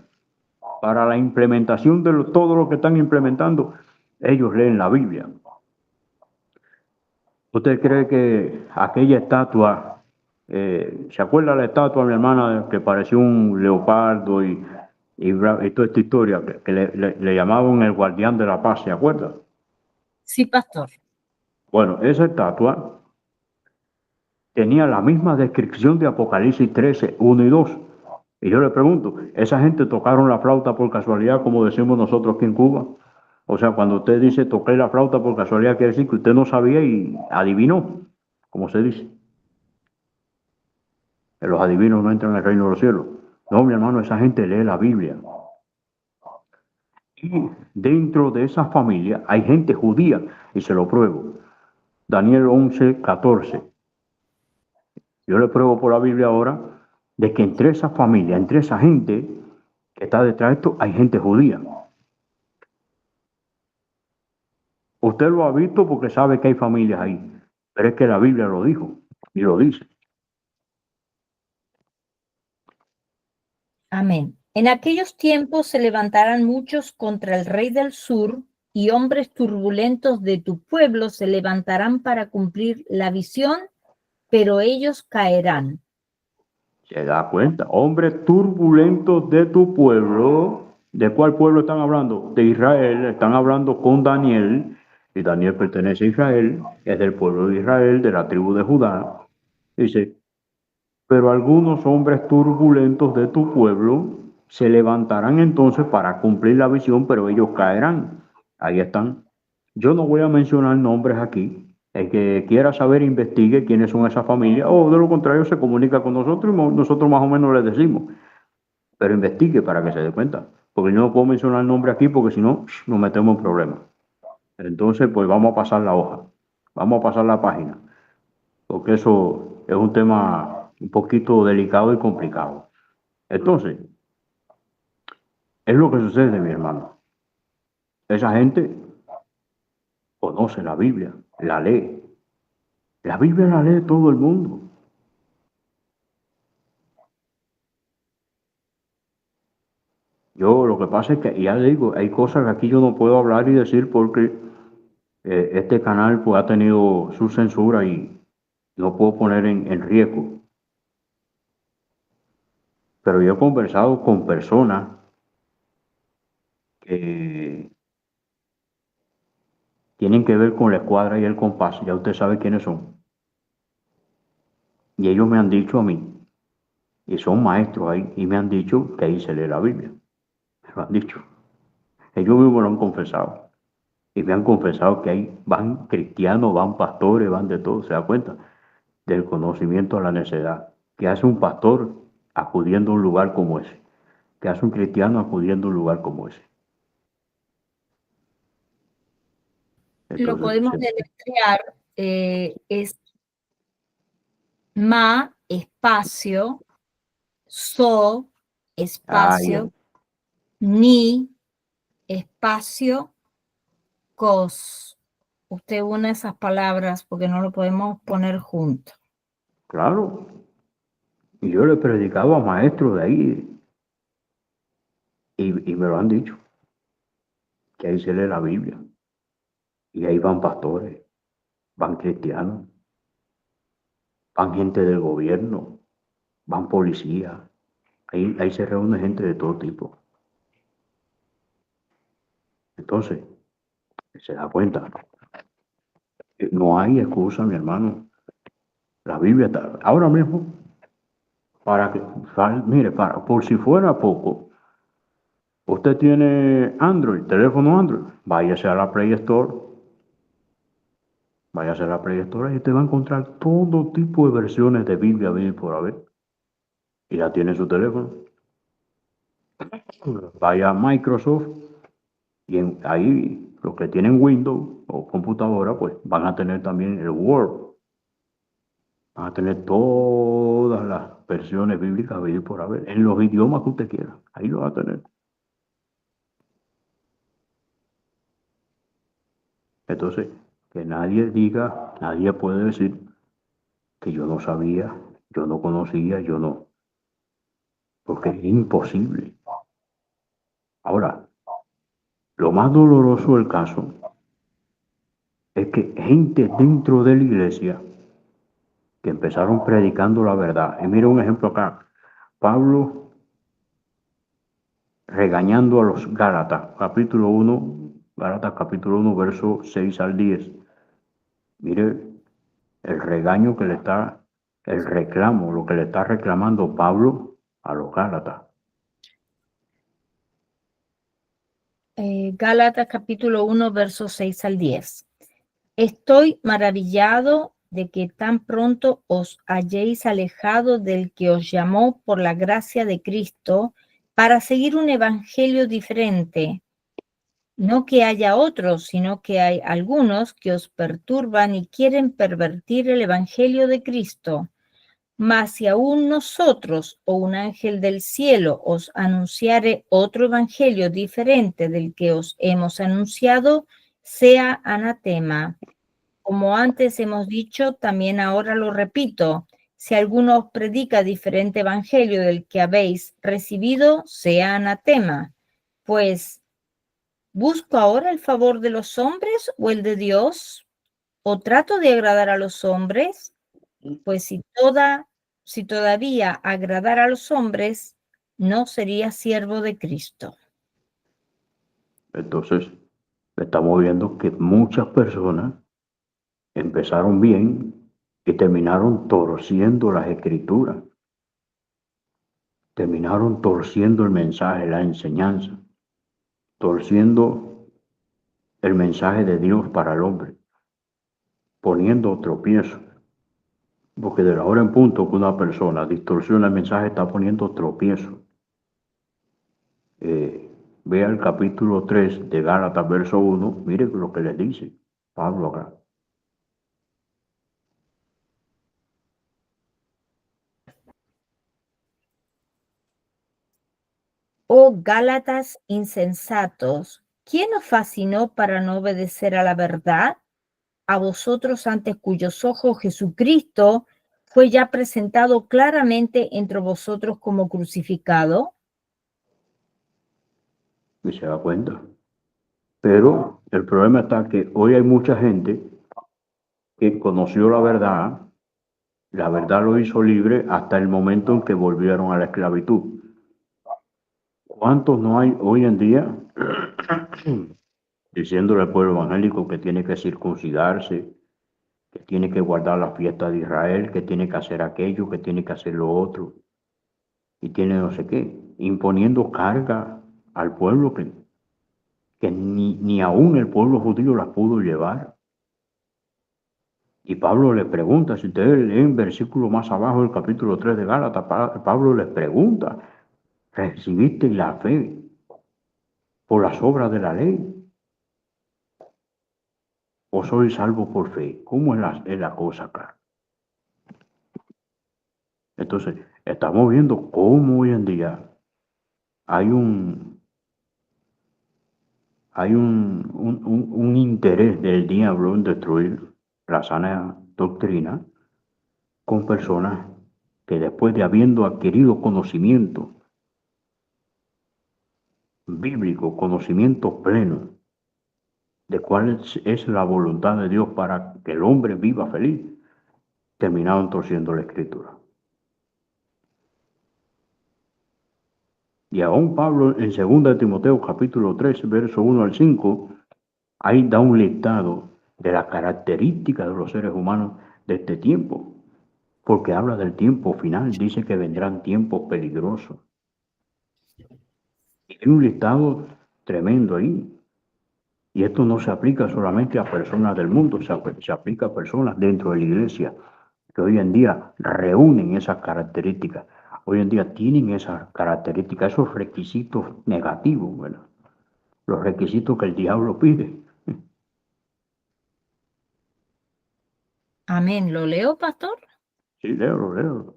Para la implementación de todo lo que están implementando, ellos leen la Biblia. ¿Usted cree que aquella estatua, se acuerda la estatua, mi hermana, que parecía un leopardo y toda esta historia, que le llamaban el guardián de la paz, ¿se acuerda? Sí, pastor. Bueno, esa estatua tenía la misma descripción de Apocalipsis 13, 1 y 2. Y yo le pregunto, ¿esa gente tocaron la flauta por casualidad, como decimos nosotros aquí en Cuba? O sea, cuando usted dice toqué la flauta por casualidad, quiere decir que usted no sabía y adivinó, como se dice. Que los adivinos no entran en el reino de los cielos. No, mi hermano, esa gente lee la Biblia. Y dentro de esa familia hay gente judía, y se lo pruebo. Daniel 11, 14. Yo le pruebo por la Biblia ahora de que entre esa familia, entre esa gente que está detrás de esto, hay gente judía. Usted lo ha visto porque sabe que hay familias ahí, pero es que la Biblia lo dijo y lo dice. Amén. En aquellos tiempos se levantarán muchos contra el rey del sur y hombres turbulentos de tu pueblo se levantarán para cumplir la visión, pero ellos caerán. ¿Se da cuenta? Hombres turbulentos de tu pueblo. ¿De cuál pueblo están hablando? De Israel. Están hablando con Daniel. Y Daniel pertenece a Israel. Es del pueblo de Israel, de la tribu de Judá. Dice, pero algunos hombres turbulentos de tu pueblo se levantarán entonces para cumplir la visión, pero ellos caerán. Ahí están. Yo no voy a mencionar nombres aquí. El que quiera saber, investigue quiénes son esas familias, o de lo contrario se comunica con nosotros y nosotros más o menos les decimos. Pero investigue para que se dé cuenta. Porque yo no puedo mencionar el nombre aquí porque si no, nos metemos en problemas. Entonces, pues vamos a pasar la hoja. Vamos a pasar la página. Porque eso es un tema un poquito delicado y complicado. Entonces, es lo que sucede, mi hermano. Esa gente conoce la Biblia, la lee. La Biblia la lee todo el mundo. Yo lo que pasa es que, ya digo, hay cosas que aquí yo no puedo hablar y decir porque este canal pues ha tenido su censura y no puedo poner en riesgo. Pero yo he conversado con personas que tienen que ver con la escuadra y el compás. Ya usted sabe quiénes son. Y ellos me han dicho a mí, y son maestros ahí, y me han dicho que ahí se lee la Biblia. Me lo han dicho. Ellos mismos lo han confesado. Y me han confesado que ahí van cristianos, van pastores, van de todo. ¿Se da cuenta? Del conocimiento a la necedad. ¿Qué hace un pastor acudiendo a un lugar como ese? ¿Qué hace un cristiano acudiendo a un lugar como ese? Lo Entonces, podemos deletrear, es ma, espacio, so, espacio, ni, espacio, cos. Usted une esas palabras porque no lo podemos poner juntos. claro. Y yo le he predicado a maestros de ahí y me lo han dicho, que ahí se lee la Biblia. Y ahí van pastores, van cristianos, van gente del gobierno, van policías. Ahí se reúne gente de todo tipo. Entonces, se da cuenta. No hay excusa, mi hermano. La Biblia está ahora mismo para que, mire, por si fuera poco, usted tiene Android, teléfono Android, váyase a la Play Store, váyase a la Play Store y usted va a encontrar todo tipo de versiones de Biblia, por haber, y la tiene en su teléfono. Vaya a Microsoft y ahí los que tienen Windows o computadora, pues van a tener también el Word. Van a tener todas las versiones bíblicas por haber, en los idiomas que usted quiera. Ahí lo va a tener. Entonces, que nadie diga, nadie puede decir que yo no sabía, yo no conocía, yo no, porque es imposible. Ahora, lo más doloroso del caso es que gente dentro de la iglesia que empezaron predicando la verdad. Y mira un ejemplo acá. Pablo regañando a los Gálatas, capítulo 1, Gálatas capítulo 1, verso 6 al 10. Mire el regaño que le está, el reclamo, lo que le está reclamando Pablo a los Gálatas. Gálatas capítulo 1, versos 6 al 10. Estoy maravillado de que tan pronto os hayáis alejado del que os llamó por la gracia de Cristo para seguir un evangelio diferente. No que haya otros, sino que hay algunos que os perturban y quieren pervertir el evangelio de Cristo. Mas si aún nosotros o un ángel del cielo os anunciare otro evangelio diferente del que os hemos anunciado, sea anatema. Como antes hemos dicho, también ahora lo repito, si alguno os predica diferente evangelio del que habéis recibido, sea anatema, pues ¿Busco ahora el favor de los hombres o el de Dios? ¿O trato de agradar a los hombres? Pues si todavía agradara a los hombres, no sería siervo de Cristo. Entonces, estamos viendo que muchas personas empezaron bien y terminaron torciendo las escrituras, terminaron torciendo el mensaje, la enseñanza, torciendo el mensaje de Dios para el hombre, poniendo tropiezo. Porque de la hora en punto que una persona distorsiona el mensaje, está poniendo tropiezo. Vea el capítulo 3 de Gálatas, verso 1, mire lo que le dice Pablo acá. Oh Gálatas insensatos, ¿quién os fascinó para no obedecer a la verdad? A vosotros ante cuyos ojos Jesucristo fue ya presentado claramente entre vosotros como crucificado. Y se da cuenta. Pero el problema está que hoy hay mucha gente que conoció la verdad lo hizo libre hasta el momento en que volvieron a la esclavitud. ¿Cuántos no hay hoy en día diciéndole al pueblo evangélico que tiene que circuncidarse, que tiene que guardar la fiesta de Israel, que tiene que hacer aquello, que tiene que hacer lo otro, y tiene no sé qué, imponiendo carga al pueblo que ni aún el pueblo judío las pudo llevar? Y Pablo le pregunta, si ustedes leen versículo más abajo del capítulo 3 de Gálatas, Pablo les pregunta, ¿recibiste la fe por las obras de la ley? ¿O soy salvo por fe? ¿Cómo es la cosa acá? Entonces, estamos viendo cómo hoy en día hay un interés del diablo en destruir la sana doctrina con personas que después de habiendo adquirido conocimiento bíblico, conocimiento pleno de cuál es la voluntad de Dios para que el hombre viva feliz, terminaron torciendo la escritura. Y aún Pablo en 2 Timoteo capítulo 3, verso 1 al 5, ahí da un listado de las características de los seres humanos de este tiempo, porque habla del tiempo final, dice que vendrán tiempos peligrosos. Y hay un listado tremendo ahí. Y esto no se aplica solamente a personas del mundo, se aplica a personas dentro de la iglesia que hoy en día reúnen esas características. Hoy en día tienen esas características, esos requisitos negativos, ¿verdad? Los requisitos que el diablo pide. Amén. ¿Lo leo, pastor? Sí, léelo.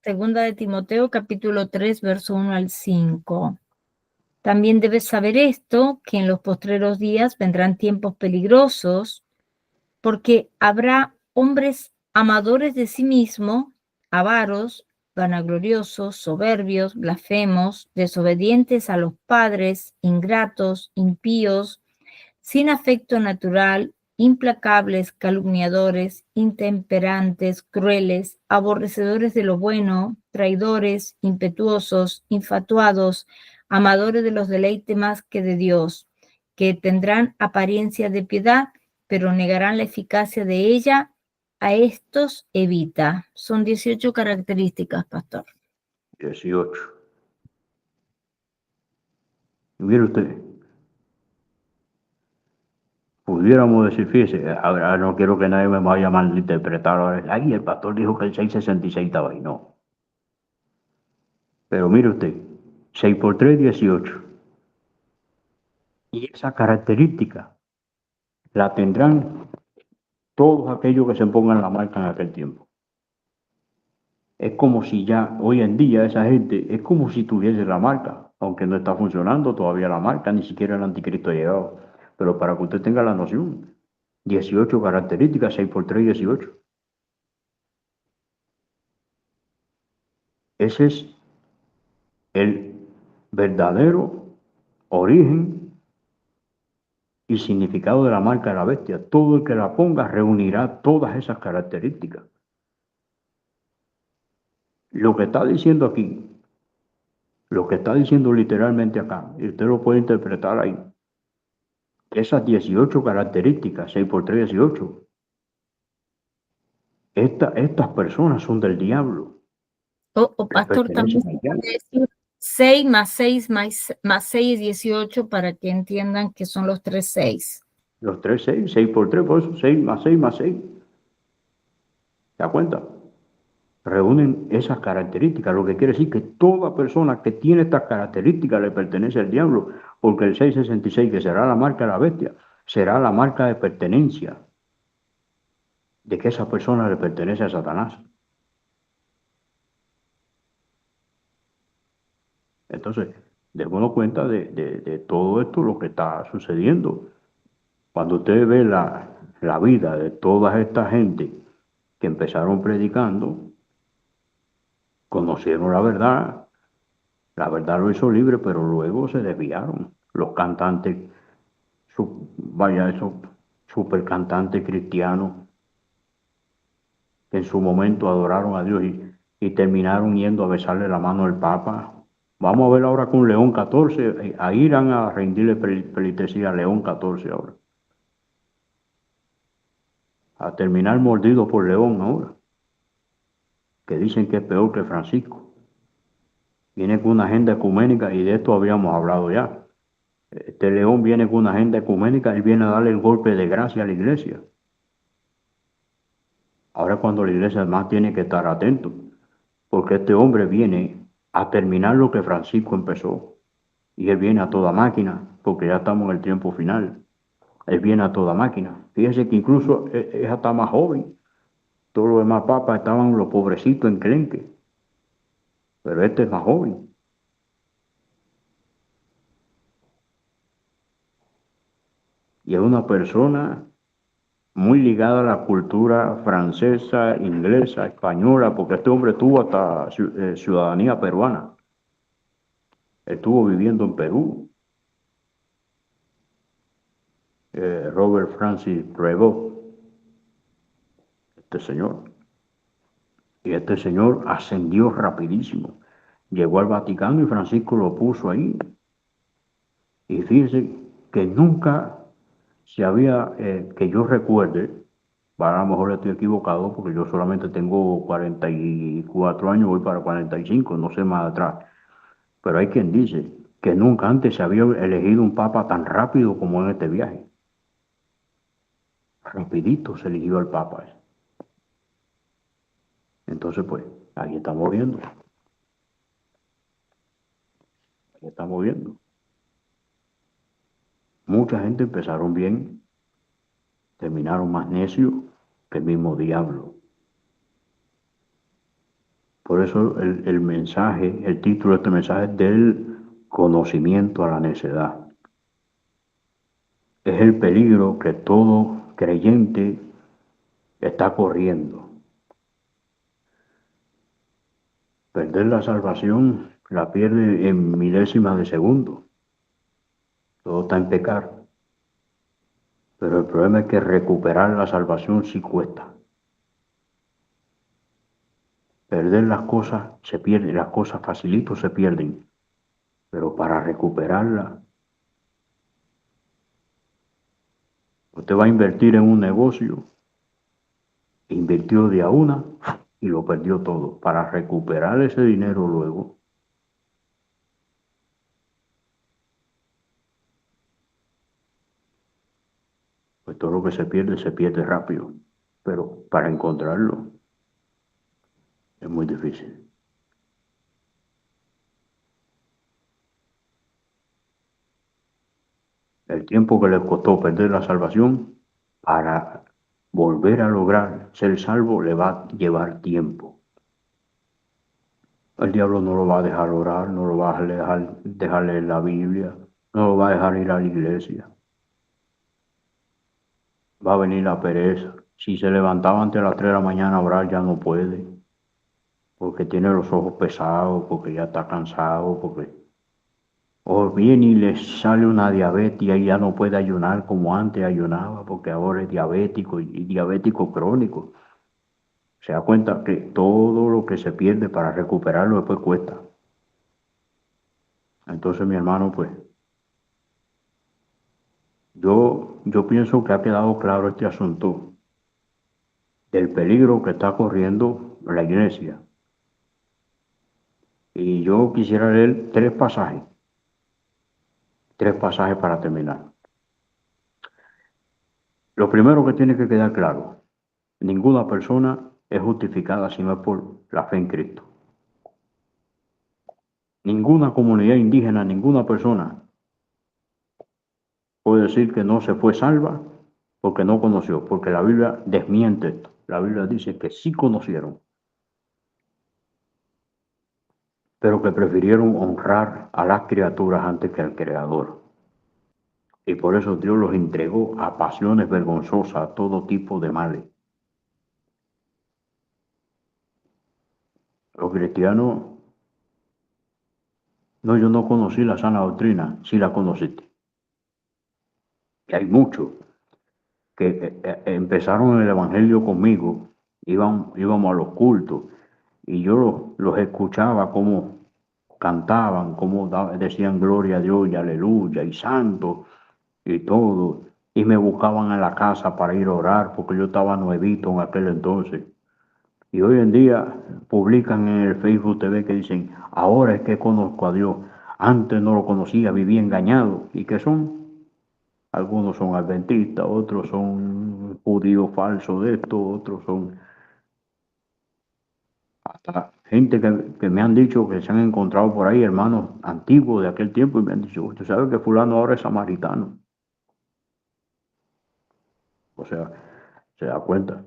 Segunda de Timoteo, capítulo 3, verso 1 al 5. También debes saber esto, que en los postreros días vendrán tiempos peligrosos, porque habrá hombres amadores de sí mismo, avaros, vanagloriosos, soberbios, blasfemos, desobedientes a los padres, ingratos, impíos, sin afecto natural, implacables, calumniadores, intemperantes, crueles, aborrecedores de lo bueno, traidores, impetuosos, infatuados, amadores de los deleites más que de Dios, que tendrán apariencia de piedad, pero negarán la eficacia de ella. A estos evita. Son 18 características, pastor. 18. Y mire usted, pudiéramos decir, fíjese, ahora no quiero que nadie me vaya a malinterpretar ahora. Ay, el pastor dijo que el 666 estaba ahí. No. Pero mire usted, 6 por 3, 18. Y esa característica la tendrán todos aquellos que se pongan la marca en aquel tiempo. Es como si ya hoy en día esa gente, es como si tuviese la marca, aunque no está funcionando todavía la marca, ni siquiera el anticristo ha llegado. Pero para que usted tenga la noción, 18 características, 6 por 3, 18. Ese es el verdadero origen y significado de la marca de la bestia. Todo el que la ponga reunirá todas esas características. Lo que está diciendo aquí, lo que está diciendo literalmente acá, y usted lo puede interpretar ahí, esas 18 características, 6 por 3, 18, estas personas son del diablo. O Les pastor, también pertenecen se al puede diablo. decir 6 más 6 más 6 es 18 para que entiendan que son los 3 6. Los 3, 6, 6 por 3, por eso 6 más 6 más 6. ¿Se da cuenta? Reúnen esas características, lo que quiere decir que toda persona que tiene estas características le pertenece al diablo, porque el 666, que será la marca de la bestia, será la marca de pertenencia de que esa persona le pertenece a Satanás. Entonces, démonos cuenta de todo esto, lo que está sucediendo. Cuando usted ve la vida de toda esta gente que empezaron predicando, conocieron la verdad lo hizo libre, pero luego se desviaron. Los cantantes, esos super cantantes cristianos que en su momento adoraron a Dios y terminaron yendo a besarle la mano al Papa. Vamos a ver ahora con León XIV, ahí irán a rendirle pleitesía a León XIV ahora. A terminar mordido por León ahora, que dicen que es peor que Francisco. Viene con una agenda ecuménica y de esto habíamos hablado ya. Este León viene con una agenda ecuménica, él viene a darle el golpe de gracia a la iglesia. Ahora cuando la iglesia más tiene que estar atento, porque este hombre viene a terminar lo que Francisco empezó. Y él viene a toda máquina, porque ya estamos en el tiempo final. Él viene a toda máquina. Fíjese que incluso es hasta más joven. Todos los demás papas estaban los pobrecitos enclenques. Pero este es más joven. Y es una persona muy ligada a la cultura francesa, inglesa, española, porque este hombre tuvo hasta ciudadanía peruana. Estuvo viviendo en Perú. Robert Francis Prevost, este señor. Y este señor ascendió rapidísimo. Llegó al Vaticano y Francisco lo puso ahí. Y fíjense que nunca se había, que yo recuerde, a lo mejor estoy equivocado porque yo solamente tengo 44 años, voy para 45, no sé más atrás. Pero hay quien dice que nunca antes se había elegido un papa tan rápido como en este viaje. Rapidito se eligió al papa. Entonces, pues, ahí estamos viendo. Ahí estamos viendo. Mucha gente empezaron bien, terminaron más necios que el mismo diablo. Por eso el mensaje, el título de este mensaje es del conocimiento a la necedad. Es el peligro que todo creyente está corriendo. Perder la salvación la pierde en milésimas de segundo. Todo está en pecar. Pero el problema es que recuperar la salvación sí cuesta. Perder las cosas se pierde, las cosas facilito se pierden. Pero para recuperarla, usted va a invertir en un negocio, invirtió de a una y lo perdió todo. Para recuperar ese dinero luego, pues todo lo que se pierde rápido. Pero para encontrarlo es muy difícil. El tiempo que le costó perder la salvación para volver a lograr ser salvo le va a llevar tiempo. El diablo no lo va a dejar orar, no lo va a dejar leer la Biblia, no lo va a dejar ir a la iglesia. Va a venir la pereza. Si se levantaba antes de las 3 de la mañana a orar, ya no puede, porque tiene los ojos pesados, porque ya está cansado, porque O viene y le sale una diabetes y ya no puede ayunar como antes ayunaba, porque ahora es diabético y diabético crónico. Se da cuenta que todo lo que se pierde para recuperarlo después cuesta. Entonces, mi hermano, pues, yo pienso que ha quedado claro este asunto del peligro que está corriendo la iglesia. Y yo quisiera leer tres pasajes para terminar. Lo primero que tiene que quedar claro, ninguna persona es justificada si no es por la fe en Cristo. Ninguna comunidad indígena, ninguna persona puede decir que no se fue salva porque no conoció, porque la Biblia desmiente esto. La Biblia dice que sí conocieron, pero que prefirieron honrar a las criaturas antes que al Creador. Y por eso Dios los entregó a pasiones vergonzosas, a todo tipo de males. Los cristianos, no, yo no conocí la sana doctrina, sí la conociste. Y hay muchos que empezaron el evangelio conmigo, íbamos a los cultos, y yo los escuchaba cómo cantaban, cómo decían gloria a Dios y aleluya y santo y todo, y me buscaban en la casa para ir a orar porque yo estaba nuevito en aquel entonces. Y hoy en día publican en el Facebook TV que dicen, ahora es que conozco a Dios, antes no lo conocía, vivía engañado. ¿Y qué son? Algunos son adventistas, otros son judíos falsos de esto, otros son hasta gente que me han dicho que se han encontrado por ahí, hermanos antiguos de aquel tiempo, y me han dicho, usted sabe que fulano ahora es samaritano. O sea, se da cuenta.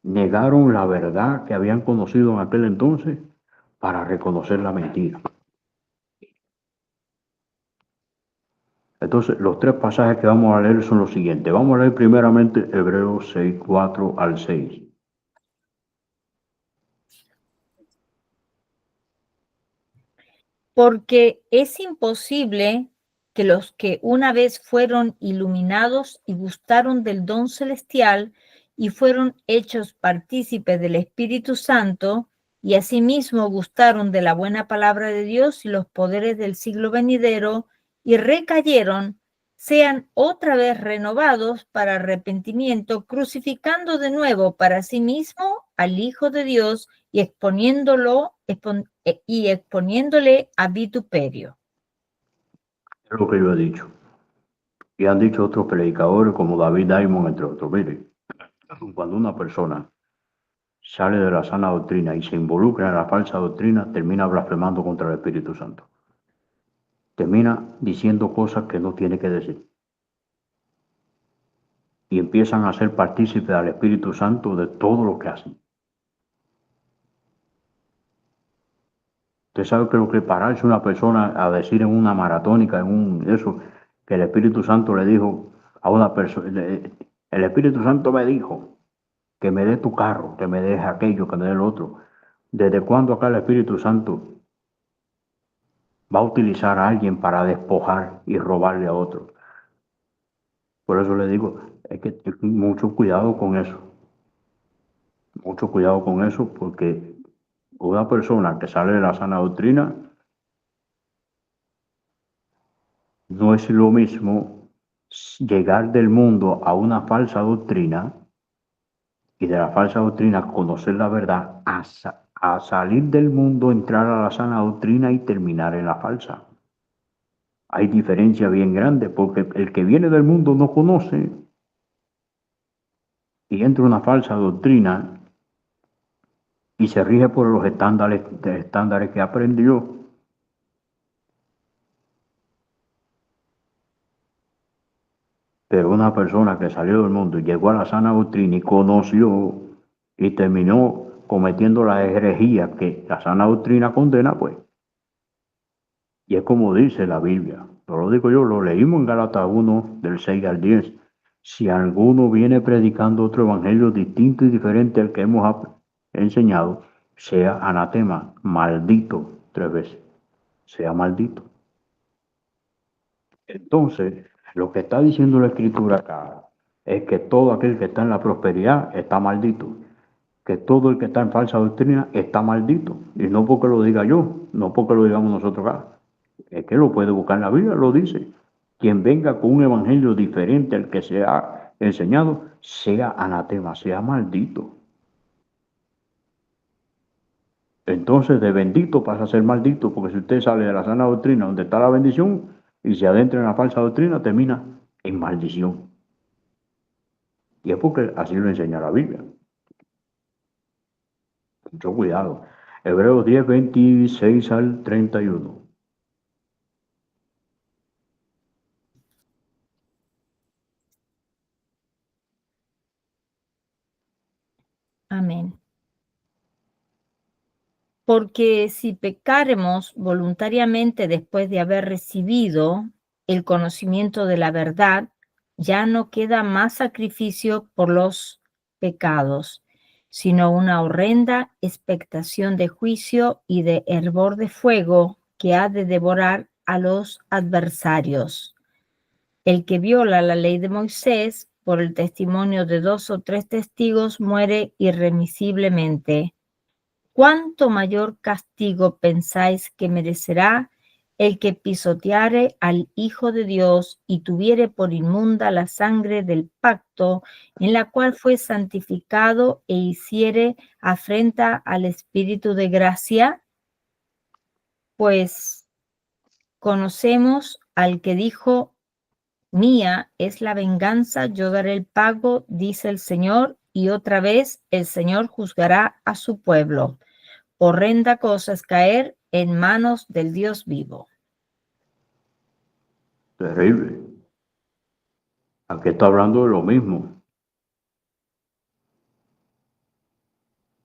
Negaron la verdad que habían conocido en aquel entonces para reconocer la mentira. Entonces, los tres pasajes que vamos a leer son los siguientes. Vamos a leer primeramente Hebreos 6, 4 al 6. Porque es imposible que los que una vez fueron iluminados y gustaron del don celestial y fueron hechos partícipes del Espíritu Santo y asimismo gustaron de la buena palabra de Dios y los poderes del siglo venidero y recayeron, sean otra vez renovados para arrepentimiento, crucificando de nuevo para sí mismo al Hijo de Dios y exponiéndole a vituperio. Es lo que yo he dicho. Y han dicho otros predicadores como David Diamond, entre otros. Mire, cuando una persona sale de la sana doctrina y se involucra en la falsa doctrina, termina blasfemando contra el Espíritu Santo. Termina diciendo cosas que no tiene que decir. Y empiezan a ser partícipes al Espíritu Santo de todo lo que hacen. Usted sabe que lo que pararse una persona a decir en una maratónica, eso, que el Espíritu Santo le dijo a una persona, el Espíritu Santo me dijo que me dé tu carro, que me dé aquello, que me dé el otro. ¿Desde cuándo acá el Espíritu Santo va a utilizar a alguien para despojar y robarle a otro? Por eso le digo, es que mucho cuidado con eso. Mucho cuidado con eso, porque una persona que sale de la sana doctrina no es lo mismo llegar del mundo a una falsa doctrina y de la falsa doctrina conocer la verdad a salir del mundo, entrar a la sana doctrina y terminar en la falsa. Hay diferencia bien grande porque el que viene del mundo no conoce y entra en una falsa doctrina y se rige por los estándares que aprendió. Pero una persona que salió del mundo y llegó a la sana doctrina y conoció y terminó cometiendo la herejía que la sana doctrina condena, pues. Y es como dice la Biblia. No lo digo yo, lo leímos en Gálatas 1, del 6 al 10. Si alguno viene predicando otro evangelio distinto y diferente al que hemos enseñado, sea anatema, maldito, 3 veces, sea maldito. Entonces, lo que está diciendo la Escritura acá es que todo aquel que está en la prosperidad está maldito, que todo el que está en falsa doctrina está maldito, y no porque lo diga yo, no porque lo digamos nosotros acá, es que lo puede buscar en la Biblia, lo dice. Quien venga con un evangelio diferente al que se ha enseñado, sea anatema, sea maldito. Entonces, de bendito pasa a ser maldito, porque si usted sale de la sana doctrina donde está la bendición y se adentra en la falsa doctrina, termina en maldición. Y es porque así lo enseña la Biblia. Mucho cuidado. Hebreos 10, 26 al 31. Amén. Porque si pecáremos voluntariamente después de haber recibido el conocimiento de la verdad, ya no queda más sacrificio por los pecados, sino una horrenda expectación de juicio y de hervor de fuego que ha de devorar a los adversarios. El que viola la ley de Moisés por el testimonio de 2 o 3 testigos muere irremisiblemente. ¿Cuánto mayor castigo pensáis que merecerá el que pisoteare al Hijo de Dios y tuviere por inmunda la sangre del pacto en la cual fue santificado e hiciere afrenta al Espíritu de gracia? Pues conocemos al que dijo: Mía es la venganza, yo daré el pago, dice el Señor, y otra vez el Señor juzgará a su pueblo. Horrenda cosa es caer en manos del Dios vivo. Terrible. Aquí está hablando de lo mismo.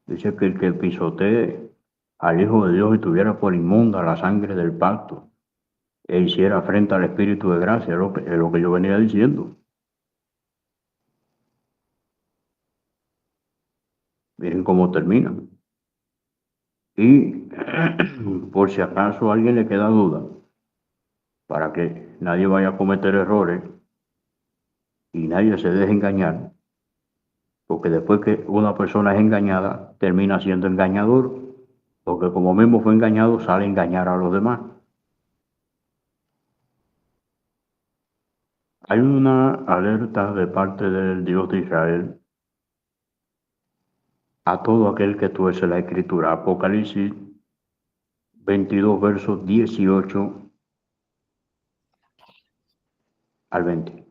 Dice que el que pisotee al Hijo de Dios y tuviera por inmunda la sangre del pacto e hiciera frente al Espíritu de gracia, es lo que yo venía diciendo. Miren cómo termina. Y por si acaso a alguien le queda duda, para que nadie vaya a cometer errores y nadie se deje engañar, porque después que una persona es engañada, termina siendo engañador, porque como mismo fue engañado, sale a engañar a los demás. Hay una alerta de parte del Dios de Israel a todo aquel que tuerce la escritura. Apocalipsis 22, versos 18 al 20.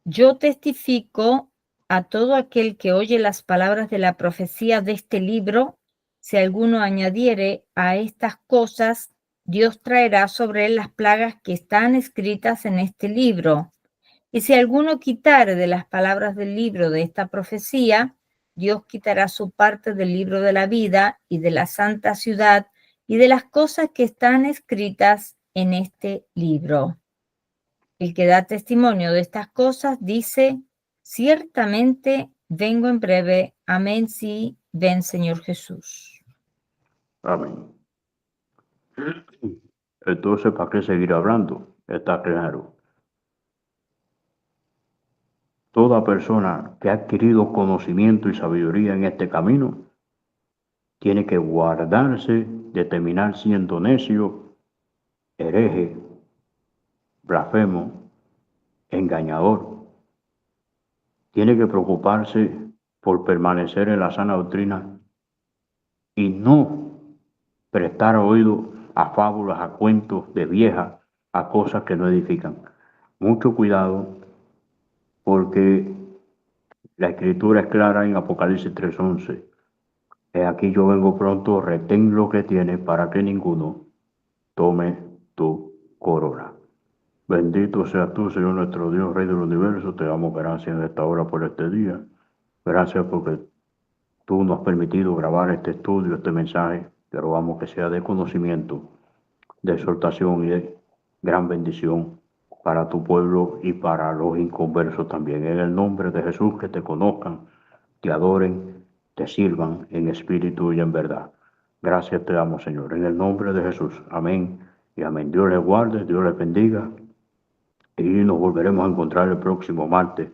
Yo testifico a todo aquel que oye las palabras de la profecía de este libro, si alguno añadiere a estas cosas, Dios traerá sobre él las plagas que están escritas en este libro. Y si alguno quitare de las palabras del libro de esta profecía, Dios quitará su parte del libro de la vida y de la santa ciudad y de las cosas que están escritas en este libro. El que da testimonio de estas cosas dice: ciertamente vengo en breve. Amén. Sí, ven, Señor Jesús. Amén. Entonces, ¿para qué seguir hablando? Está claro. Toda persona que ha adquirido conocimiento y sabiduría en este camino tiene que guardarse de terminar siendo necio, hereje, blasfemo, engañador. Tiene que preocuparse por permanecer en la sana doctrina y no prestar oído a fábulas, a cuentos de viejas, a cosas que no edifican. Mucho cuidado, porque la escritura es clara en Apocalipsis 3:11. He aquí yo vengo pronto, retén lo que tienes para que ninguno tome tu corona. Bendito seas tú, Señor nuestro Dios, Rey del universo. Te damos gracias en esta hora por este día. Gracias porque tú nos has permitido grabar este estudio, este mensaje. Te rogamos que sea de conocimiento, de exhortación y de gran bendición para tu pueblo y para los inconversos también. En el nombre de Jesús, que te conozcan, te adoren, te sirvan en espíritu y en verdad. Gracias te damos, Señor, en el nombre de Jesús. Amén y amén. Dios les guarde, Dios les bendiga y nos volveremos a encontrar el próximo martes,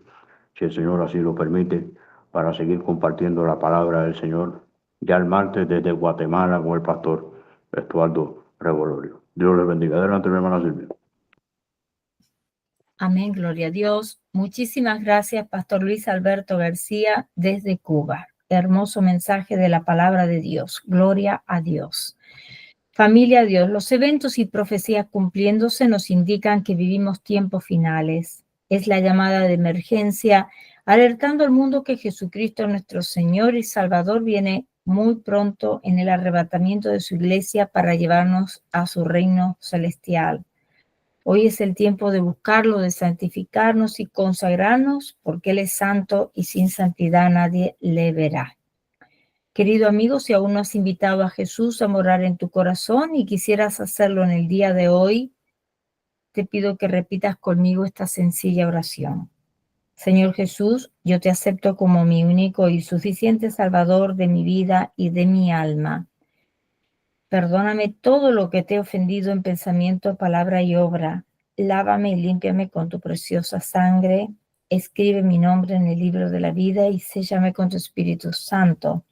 si el Señor así lo permite, para seguir compartiendo la palabra del Señor. Ya el martes desde Guatemala con el pastor Estuardo Revolorio. Dios les bendiga. Adelante, mi hermana Silvia. Amén, gloria a Dios. Muchísimas gracias, Pastor Luis Alberto García, desde Cuba. Hermoso mensaje de la palabra de Dios. Gloria a Dios. Familia de Dios, los eventos y profecías cumpliéndose nos indican que vivimos tiempos finales. Es la llamada de emergencia, alertando al mundo que Jesucristo, nuestro Señor y Salvador, viene muy pronto en el arrebatamiento de su iglesia para llevarnos a su reino celestial. Hoy es el tiempo de buscarlo, de santificarnos y consagrarnos, porque Él es santo y sin santidad nadie le verá. Querido amigo, si aún no has invitado a Jesús a morar en tu corazón y quisieras hacerlo en el día de hoy, te pido que repitas conmigo esta sencilla oración. Señor Jesús, yo te acepto como mi único y suficiente Salvador de mi vida y de mi alma. Perdóname todo lo que te he ofendido en pensamiento, palabra y obra. Lávame y límpiame con tu preciosa sangre. Escribe mi nombre en el libro de la vida y séllame con tu Espíritu Santo.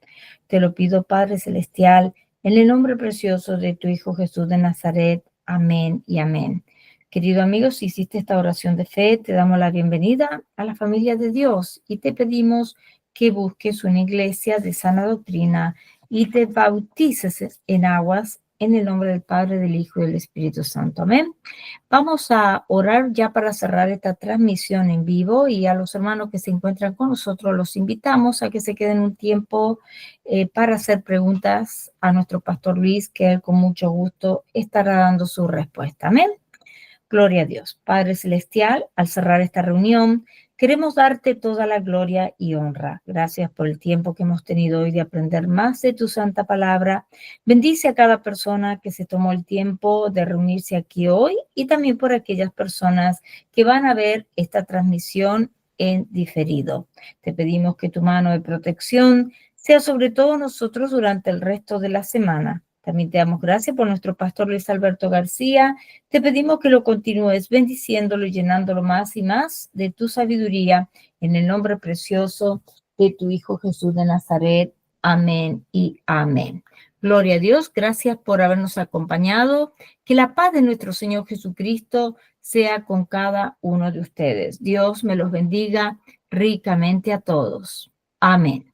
Te lo pido, Padre Celestial, en el nombre precioso de tu Hijo Jesús de Nazaret. Amén y amén. Querido amigo, si hiciste esta oración de fe, te damos la bienvenida a la familia de Dios y te pedimos que busques una iglesia de sana doctrina y te bautices en aguas en el nombre del Padre, del Hijo y del Espíritu Santo. Amén. Vamos a orar ya para cerrar esta transmisión en vivo y a los hermanos que se encuentran con nosotros los invitamos a que se queden un tiempo para hacer preguntas a nuestro pastor Luis, que él con mucho gusto estará dando su respuesta. Amén. Gloria a Dios. Padre Celestial, al cerrar esta reunión, queremos darte toda la gloria y honra. Gracias por el tiempo que hemos tenido hoy de aprender más de tu santa palabra. Bendice a cada persona que se tomó el tiempo de reunirse aquí hoy y también por aquellas personas que van a ver esta transmisión en diferido. Te pedimos que tu mano de protección sea sobre todos nosotros durante el resto de la semana. También te damos gracias por nuestro pastor Luis Alberto García. Te pedimos que lo continúes bendiciéndolo y llenándolo más y más de tu sabiduría en el nombre precioso de tu Hijo Jesús de Nazaret. Amén y amén. Gloria a Dios. Gracias por habernos acompañado. Que la paz de nuestro Señor Jesucristo sea con cada uno de ustedes. Dios me los bendiga ricamente a todos. Amén.